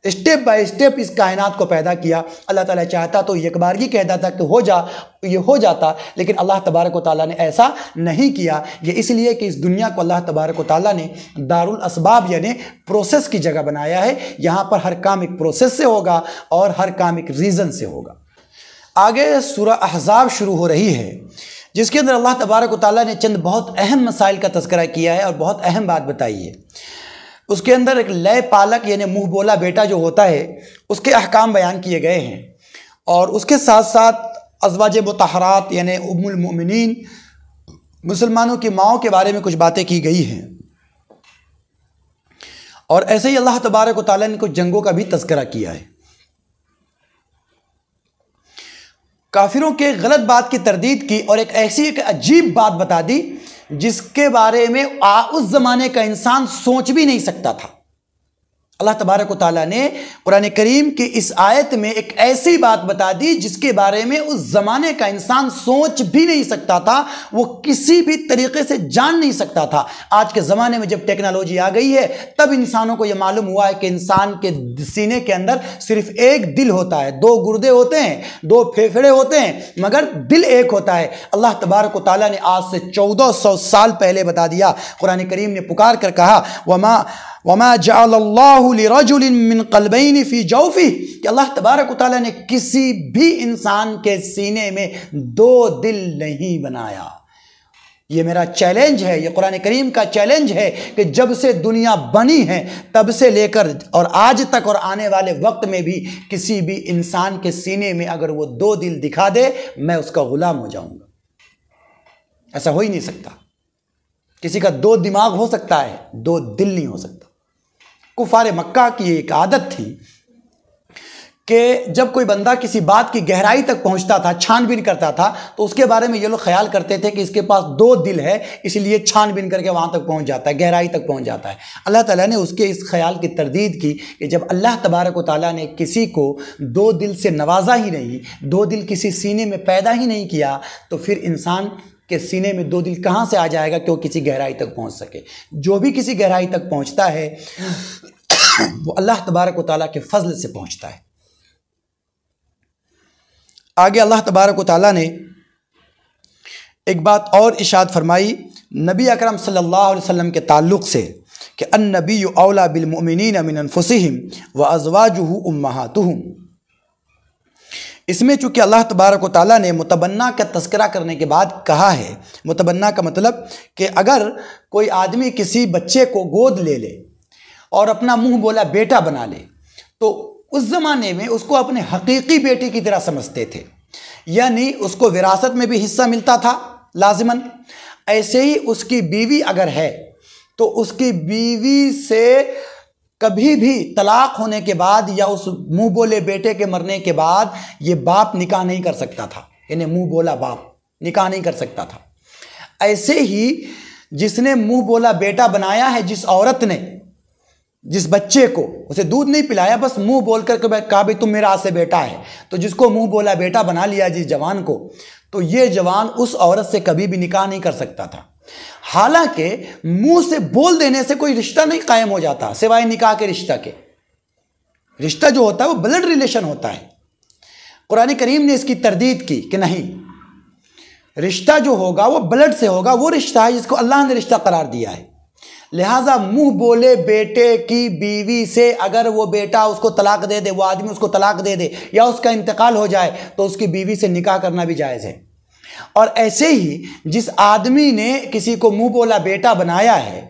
اسٹیپ بائی اسٹیپ اس کائنات کو پیدا کیا۔ اللہ تعالیٰ چاہتا تو ایک بار یہ کہتا تھا کہ یہ ہو جاتا، لیکن اللہ تبارک و تعالیٰ نے ایسا نہیں کیا۔ یہ اس لیے کہ اس دنیا کو اللہ تبارک و تعالیٰ نے دارالاسباب یعنی پروسیس کی جگہ بنایا ہے۔ یہاں پر ہر کام ایک پروسیس سے ہوگا اور ہر کام ایک ریزن سے ہوگا۔ آگے سورہ احزاب شروع ہو رہی ہے، جس کے اندر اللہ تبارک و تعالیٰ نے چند بہت اہم مسائل کا تذکرہ کیا ہے اور بہت اہم بات بتائی ہے۔ اس کے اندر ایک لے پالک یعنی منہ بولا بیٹا جو ہوتا ہے، اس کے احکام بیان کیے گئے ہیں، اور اس کے ساتھ ساتھ ازواج مطہرات یعنی ام المؤمنین مسلمانوں کی ماؤں کے بارے میں کچھ باتیں کی گئی ہیں، اور ایسے ہی اللہ تبارک و تعالیٰ نے کچھ جنگوں کا بھی تذکرہ کیا ہے۔ کافروں کے غلط بات کی تردید کی اور ایک ایسی ایک عجیب بات بتا دی جس کے بارے میں اس زمانے کا انسان سوچ بھی نہیں سکتا تھا۔ اللہ تبارک و تعالیٰ نے قرآن کریم کی اس آیت میں ایک ایسی بات بتا دی جس کے بارے میں اس زمانے کا انسان سوچ بھی نہیں سکتا تھا، وہ کسی بھی طریقے سے جان نہیں سکتا تھا۔ آج کے زمانے میں جب ٹیکنالوجی آ گئی ہے، تب انسانوں کو یہ معلوم ہوا ہے کہ انسان کے سینے کے اندر صرف ایک دل ہوتا ہے، 2 گردے ہوتے ہیں، 2 پھیپھڑے ہوتے ہیں، مگر دل ایک ہوتا ہے۔ اللہ تبارک و تعالیٰ نے آج سے 1400 سال پہلے بتا دیا۔ قرآن کریم نے پکار کر کہا وَمَا جَعَلَ اللَّهُ لِرَجُلٍ مِّن قَلْبَيْنِ فِي جَوْفِهِ، کہ اللہ تبارک و تعالیٰ نے کسی بھی انسان کے سینے میں 2 دل نہیں بنایا۔ یہ میرا چیلنج ہے، یہ قرآن کریم کا چیلنج ہے کہ جب سے دنیا بنی ہے تب سے لے کر اور آج تک اور آنے والے وقت میں بھی کسی بھی انسان کے سینے میں اگر وہ 2 دل دکھا دے، میں اس کا غلام ہو جاؤں گا۔ ایسا ہو ہی نہیں سکتا۔ کسی کا 2 دماغ ہو سکتا ہے، 2 دل نہیں ہو سکتا۔ کفار مکہ کی ایک عادت تھی کہ جب کوئی بندہ کسی بات کی گہرائی تک پہنچتا تھا، چھان بین کرتا تھا، تو اس کے بارے میں یہ لوگ خیال کرتے تھے کہ اس کے پاس 2 دل ہے، اس لیے چھان بین کر کے وہاں تک پہنچ جاتا ہے، گہرائی تک پہنچ جاتا ہے۔ اللہ تعالیٰ نے اس کے اس خیال کی تردید کی کہ جب اللہ تبارک و تعالیٰ نے کسی کو 2 دل سے نوازا ہی نہیں، 2 دل کسی سینے میں پیدا ہی نہیں کیا، تو پھر انسان کہ سینے میں 2 دل کہاں سے آ جائے گا کہ وہ کسی گہرائی تک پہنچ سکے۔ جو بھی کسی گہرائی تک پہنچتا ہے وہ اللہ تبارک و تعالیٰ کے فضل سے پہنچتا ہے۔ آگے اللہ تبارک و تعالیٰ نے ایک بات اور ارشاد فرمائی نبی اکرم صلی اللہ علیہ وسلم کے تعلق سے کہ النبی اولیٰ بالمؤمنین من انفسہم وازواجہ امہاتہم۔ اس میں چونکہ اللہ تبارک و تعالیٰ نے متبنہ کا تذکرہ کرنے کے بعد کہا ہے، متبنہ کا مطلب کہ اگر کوئی آدمی کسی بچے کو گود لے لے اور اپنا منہ بولا بیٹا بنا لے تو اس زمانے میں اس کو اپنے حقیقی بیٹے کی طرح سمجھتے تھے، یعنی اس کو وراثت میں بھی حصہ ملتا تھا لازماً۔ ایسے ہی اس کی بیوی اگر ہے تو اس کی بیوی سے کبھی بھی طلاق ہونے کے بعد یا اس منہ بولے بیٹے کے مرنے کے بعد یہ باپ نکاح نہیں کر سکتا تھا، یعنی منہ بولا باپ نکاح نہیں کر سکتا تھا۔ ایسے ہی جس نے منہ بولا بیٹا بنایا ہے، جس عورت نے جس بچے کو اسے دودھ نہیں پلایا، بس منہ بول کر کہا بھی تم میرا سے بیٹا ہے، تو جس کو منہ بولا بیٹا بنا لیا جس جوان کو، تو یہ جوان اس عورت سے کبھی بھی نکاح نہیں کر سکتا تھا۔ حالانکہ منہ سے بول دینے سے کوئی رشتہ نہیں قائم ہو جاتا سوائے نکاح کے رشتہ کے۔ رشتہ جو ہوتا ہے وہ بلڈ ریلیشن ہوتا ہے۔ قرآن کریم نے اس کی تردید کی کہ نہیں، رشتہ جو ہوگا وہ بلڈ سے ہوگا، وہ رشتہ ہے جس کو اللہ نے رشتہ قرار دیا ہے۔ لہٰذا منہ بولے بیٹے کی بیوی سے اگر وہ بیٹا اس کو طلاق دے دے، وہ آدمی اس کو طلاق دے دے یا اس کا انتقال ہو جائے تو اس کی بیوی سے نکاح کرنا بھی جائز ہے۔ اور ایسے ہی جس آدمی نے کسی کو منہ بولا بیٹا بنایا ہے،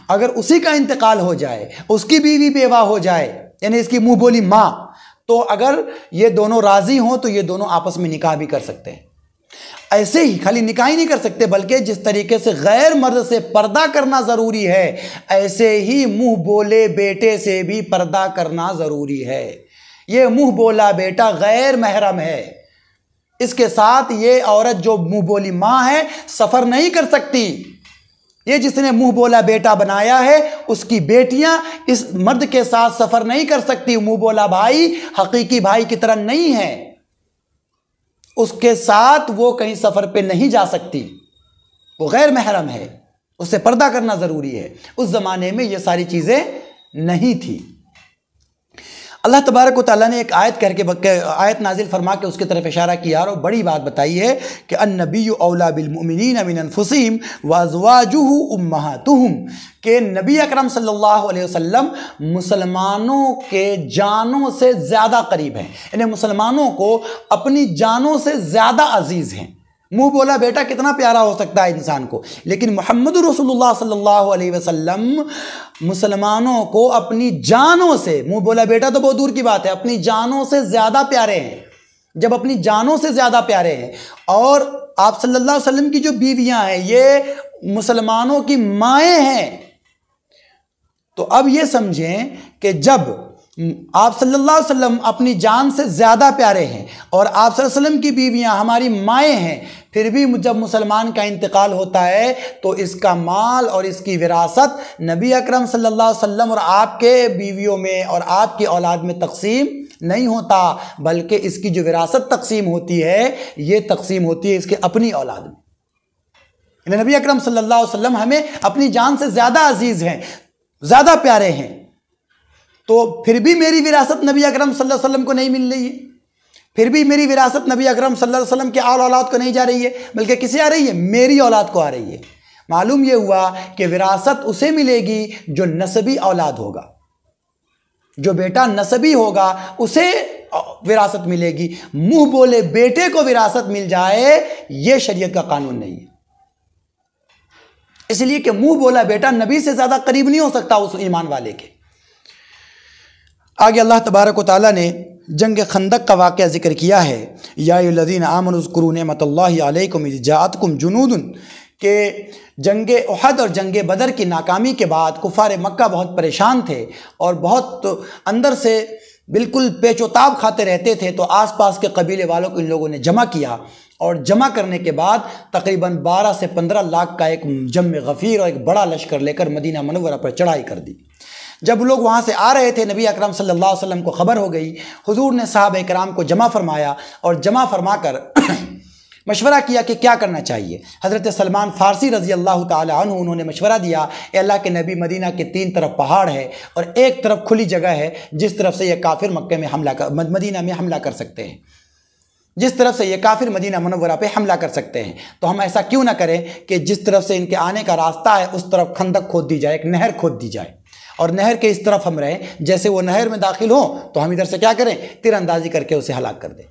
اگر اسی کا انتقال ہو جائے، اس کی بیوی بیوہ ہو جائے، یعنی اس کی منہ بولی ماں، تو اگر یہ دونوں راضی ہوں تو یہ دونوں آپس میں نکاح بھی کر سکتے ہیں۔ ایسے ہی خالی نکاح ہی نہیں کر سکتے، بلکہ جس طریقے سے غیر مرد سے پردہ کرنا ضروری ہے، ایسے ہی منہ بولے بیٹے سے بھی پردہ کرنا ضروری ہے۔ یہ منہ بولا بیٹا غیر محرم ہے، اس کے ساتھ یہ عورت جو منہ بولی ماں ہے سفر نہیں کر سکتی۔ یہ جس نے منہ بولا بیٹا بنایا ہے اس کی بیٹیاں اس مرد کے ساتھ سفر نہیں کر سکتی۔ منہ بولا بھائی حقیقی بھائی کی طرح نہیں ہے، اس کے ساتھ وہ کہیں سفر پہ نہیں جا سکتی، وہ غیر محرم ہے، اس سے پردہ کرنا ضروری ہے۔ اس زمانے میں یہ ساری چیزیں نہیں تھی۔ اللہ تبارک و تعالیٰ نے ایک آیت آیت نازل فرما کے اس کی طرف اشارہ کیا اور بڑی بات بتائی ہے کہ النبی اولا بالمؤمنین من انفسہم وازواجہ امہاتہم، کہ نبی اکرم صلی اللہ علیہ وسلم مسلمانوں کے جانوں سے زیادہ قریب ہیں، یعنی مسلمانوں کو اپنی جانوں سے زیادہ عزیز ہیں۔ منہ بولا بیٹا کتنا پیارا ہو سکتا ہے انسان کو، لیکن محمد رسول اللہ صلی اللہ علیہ وسلم مسلمانوں کو اپنی جانوں سے، منہ بولا بیٹا تو بہت دور کی بات ہے، اپنی جانوں سے زیادہ پیارے ہیں۔ جب اپنی جانوں سے زیادہ پیارے ہیں اور آپ صلی اللہ علیہ وسلم کی جو بیویاں ہیں یہ مسلمانوں کی مائیں ہیں، تو اب یہ سمجھیں کہ جب آپ صلی اللہ علیہ وسلم اپنی جان سے زیادہ پیارے ہیں اور آپ صلی اللہ علیہ وسلم کی بیویاں ہماری مائیں ہیں، پھر بھی جب مسلمان کا انتقال ہوتا ہے تو اس کا مال اور اس کی وراثت نبی اکرم صلی اللہ علیہ وسلم اور آپ کے بیویوں میں اور آپ کی اولاد میں تقسیم نہیں ہوتا، بلکہ اس کی جو وراثت تقسیم ہوتی ہے یہ تقسیم ہوتی ہے اس کے اپنی اولاد میں۔ یعنی نبی اکرم صلی اللہ علیہ وسلم ہمیں اپنی جان سے زیادہ عزیز ہیں، زیادہ پیارے ہیں، تو پھر بھی میری وراثت نبی اکرم صلی اللہ علیہ وسلم کو نہیں مل رہی ہے، پھر بھی میری وراثت نبی اکرم صلی اللہ علیہ وسلم کے اولاد کو نہیں جا رہی ہے، بلکہ کسے آ رہی ہے؟ میری اولاد کو آ رہی ہے۔ معلوم یہ ہوا کہ وراثت اسے ملے گی جو نسبی اولاد ہوگا، جو بیٹا نسبی ہوگا اسے وراثت ملے گی۔ منہ بولے بیٹے کو وراثت مل جائے یہ شریعت کا قانون نہیں ہے، اس لیے کہ منہ بولا بیٹا نبی سے زیادہ قریب نہیں ہو سکتا اس ایمان والے کے۔ آگے اللہ تبارک و تعالیٰ نے جنگ خندق کا واقعہ ذکر کیا ہے، یا ایھا الذین آمنوا اذکروا نعمت اللہ علیکم اذ جاءتکم جنود، کہ جنگ احد اور جنگ بدر کی ناکامی کے بعد کفار مکہ بہت پریشان تھے اور بہت اندر سے بالکل پیچ و تاب کھاتے رہتے تھے، تو آس پاس کے قبیلے والوں کو ان لوگوں نے جمع کیا اور جمع کرنے کے بعد تقریباً 12 سے 15 لاکھ کا ایک جم غفیر اور ایک بڑا لشکر لے کر مدینہ منورہ پر چڑھائی کر دی۔ جب لوگ وہاں سے آ رہے تھے نبی اکرم صلی اللہ علیہ وسلم کو خبر ہو گئی، حضور نے صحابہ کرام کو جمع فرمایا اور جمع فرما کر مشورہ کیا کہ کیا کرنا چاہیے۔ حضرت سلمان فارسی رضی اللہ تعالی عنہ انہوں نے مشورہ دیا، اے اللہ کے نبی مدینہ کے 3 طرف پہاڑ ہے اور ایک طرف کھلی جگہ ہے جس طرف سے یہ کافر مکہ میں مدینہ میں حملہ کر سکتے ہیں، جس طرف سے یہ کافر مدینہ منورہ پہ حملہ کر سکتے ہیں، تو ہم ایسا کیوں نہ کریں کہ جس طرف سے ان کے آنے کا راستہ ہے اس طرف خندق کھود دی جائے، ایک نہر کھود دی جائے اور نہر کے اس طرف ہم رہیں، جیسے وہ نہر میں داخل ہوں تو ہم ادھر سے کیا کریں، تیر اندازی کر کے اسے ہلاک کر دیں۔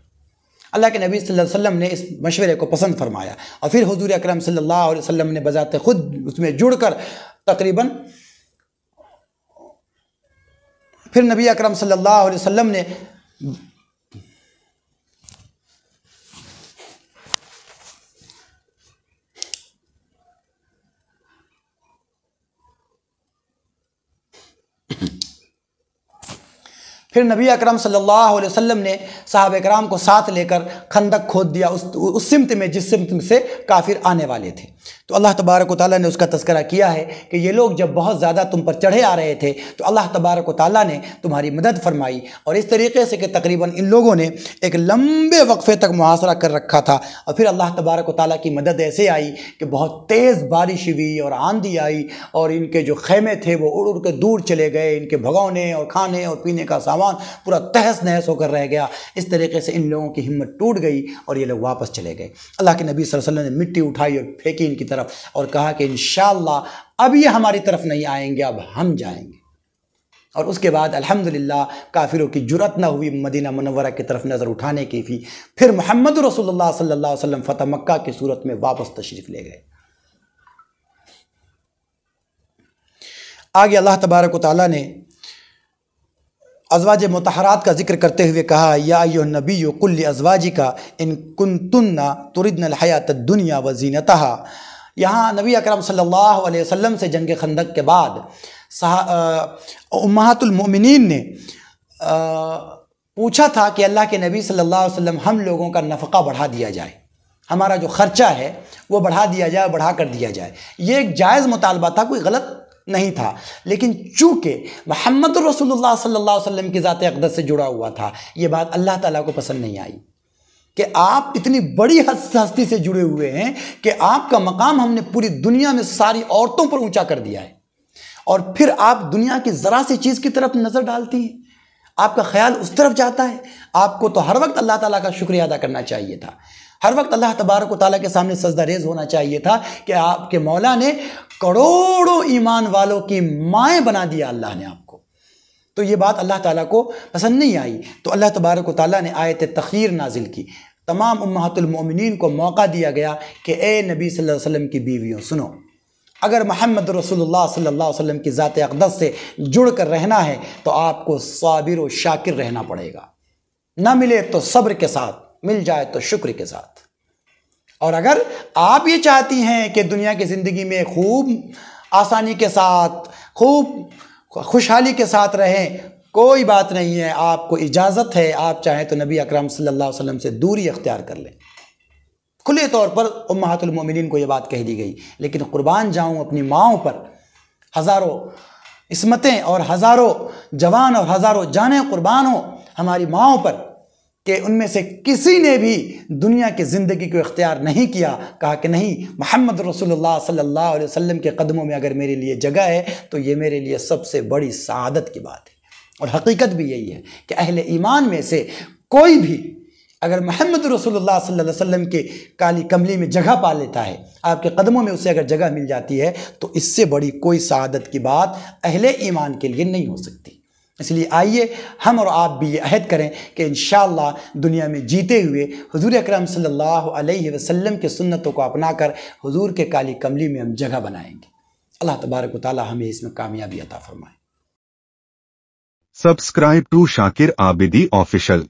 اللہ کے نبی صلی اللہ علیہ وسلم نے اس مشورے کو پسند فرمایا اور پھر حضور اکرم صلی اللہ علیہ وسلم نے بذات خود اس میں جڑ کر تقریباً پھر نبی اکرم صلی اللہ علیہ وسلم نے پھر نبی اکرم صلی اللہ علیہ وسلم نے صحابہ کرام کو ساتھ لے کر خندق کھود دیا اس سمت میں جس سمت سے کافر آنے والے تھے۔ تو اللہ تبارک و تعالیٰ نے اس کا تذکرہ کیا ہے کہ یہ لوگ جب بہت زیادہ تم پر چڑھے آ رہے تھے تو اللہ تبارک و تعالیٰ نے تمہاری مدد فرمائی، اور اس طریقے سے کہ تقریباً ان لوگوں نے ایک لمبے وقفے تک محاصرہ کر رکھا تھا، اور پھر اللہ تبارک و تعالیٰ کی مدد ایسے آئی کہ بہت تیز بارش ہوئی اور آندھی آئی اور ان کے جو خیمے تھے وہ اڑ اڑ کے دور چلے گئے، ان کے بھگونے اور کھانے اور پینے کا سامان پورا تہس نہس ہو کر رہ گیا۔ اس طریقے سے ان لوگوں کی ہمت ٹوٹ گئی اور یہ لوگ واپس چلے گئے۔ اللہ کے نبی صلی اللہ علیہ وسلم نے مٹی اٹھائی اور پھینکی ان کی طرف اور کہا کہ انشاءاللہ اب یہ ہماری طرف نہیں آئیں گے، اب ہم جائیں گے۔ اور اس کے بعد الحمدللہ کافروں کی جرأت نہ ہوئی مدینہ منورہ کی طرف نظر اٹھانے کی، پھر محمد رسول اللہ صلی اللہ علیہ وسلم فتح مکہ کی صورت میں واپس تشریف لے گئے۔ آگے اللہ تبارک و تعالیٰ نے ازواج مطہرات کا ذکر کرتے ہوئے کہا، یا ایھا النبی قل لازواجک ان کنتن تردن الحیاۃ الدنیا وزینتها۔ یہاں نبی اکرم صلی اللہ علیہ وسلم سے جنگ خندق کے بعد امہات المؤمنین نے پوچھا تھا کہ اللہ کے نبی صلی اللہ علیہ وسلم ہم لوگوں کا نفقہ بڑھا دیا جائے، ہمارا جو خرچہ ہے وہ بڑھا دیا جائے، بڑھا کر دیا جائے۔ یہ ایک جائز مطالبہ تھا، کوئی غلط نہیں تھا، لیکن چونکہ محمد رسول اللہ صلی اللہ علیہ وسلم کی ذات اقدس سے جڑا ہوا تھا، یہ بات اللہ تعالیٰ کو پسند نہیں آئی کہ آپ اتنی بڑی ہستی سے جڑے ہوئے ہیں کہ آپ کا مقام ہم نے پوری دنیا میں ساری عورتوں پر اونچا کر دیا ہے، اور پھر آپ دنیا کی ذرا سی چیز کی طرف نظر ڈالتی ہیں، آپ کا خیال اس طرف جاتا ہے۔ آپ کو تو ہر وقت اللہ تعالیٰ کا شکریہ ادا کرنا چاہیے تھا، ہر وقت اللہ تبارک و تعالیٰ کے سامنے سجدہ ریز ہونا چاہیے تھا کہ آپ کے مولا نے کروڑوں ایمان والوں کی مائیں بنا دیا اللہ نے آپ کو، تو یہ بات اللہ تعالیٰ کو پسند نہیں آئی۔ تو اللہ تبارک و تعالیٰ نے آیت تخیر نازل کی، تمام امہات المؤمنین کو موقع دیا گیا کہ اے نبی صلی اللہ علیہ وسلم کی بیویوں سنو، اگر محمد رسول اللہ صلی اللہ علیہ وسلم کی ذات اقدس سے جڑ کر رہنا ہے تو آپ کو صابر و شاکر رہنا پڑے گا، نہ ملے تو صبر کے ساتھ، مل جائے تو شکر کے ساتھ۔ اور اگر آپ یہ چاہتی ہیں کہ دنیا کی زندگی میں خوب آسانی کے ساتھ، خوب خوشحالی کے ساتھ رہیں، کوئی بات نہیں ہے، آپ کو اجازت ہے، آپ چاہیں تو نبی اکرم صلی اللہ علیہ وسلم سے دوری اختیار کر لیں۔ کھلے طور پر امہات المومنین کو یہ بات کہہ دی گئی، لیکن قربان جاؤں اپنی ماؤں پر، ہزاروں عصمتیں اور ہزاروں جوان اور ہزاروں جانیں قربان ہوں ہماری ماؤں پر، کہ ان میں سے کسی نے بھی دنیا کی زندگی کو اختیار نہیں کیا، کہا کہ نہیں، محمد رسول اللہ صلی اللہ علیہ وسلم کے قدموں میں اگر میرے لیے جگہ ہے تو یہ میرے لیے سب سے بڑی سعادت کی بات ہے۔ اور حقیقت بھی یہی ہے کہ اہل ایمان میں سے کوئی بھی اگر محمد رسول اللہ صلی اللہ علیہ وسلم کے کالی کملی میں جگہ پا لیتا ہے، آپ کے قدموں میں اسے اگر جگہ مل جاتی ہے، تو اس سے بڑی کوئی سعادت کی بات اہل ایمان کے لیے نہیں ہو سکتی۔ اس لیے آئیے ہم اور آپ بھی یہ عہد کریں کہ انشاءاللہ دنیا میں جیتے ہوئے حضور اکرم صلی اللہ علیہ وسلم کے سنتوں کو اپنا کر حضور کے کالی کملی میں ہم جگہ بنائیں گے۔ اللہ تبارک و تعالی ہمیں اس میں کامیابی عطا فرمائے۔ Subscribe to Shakir Abidi Official.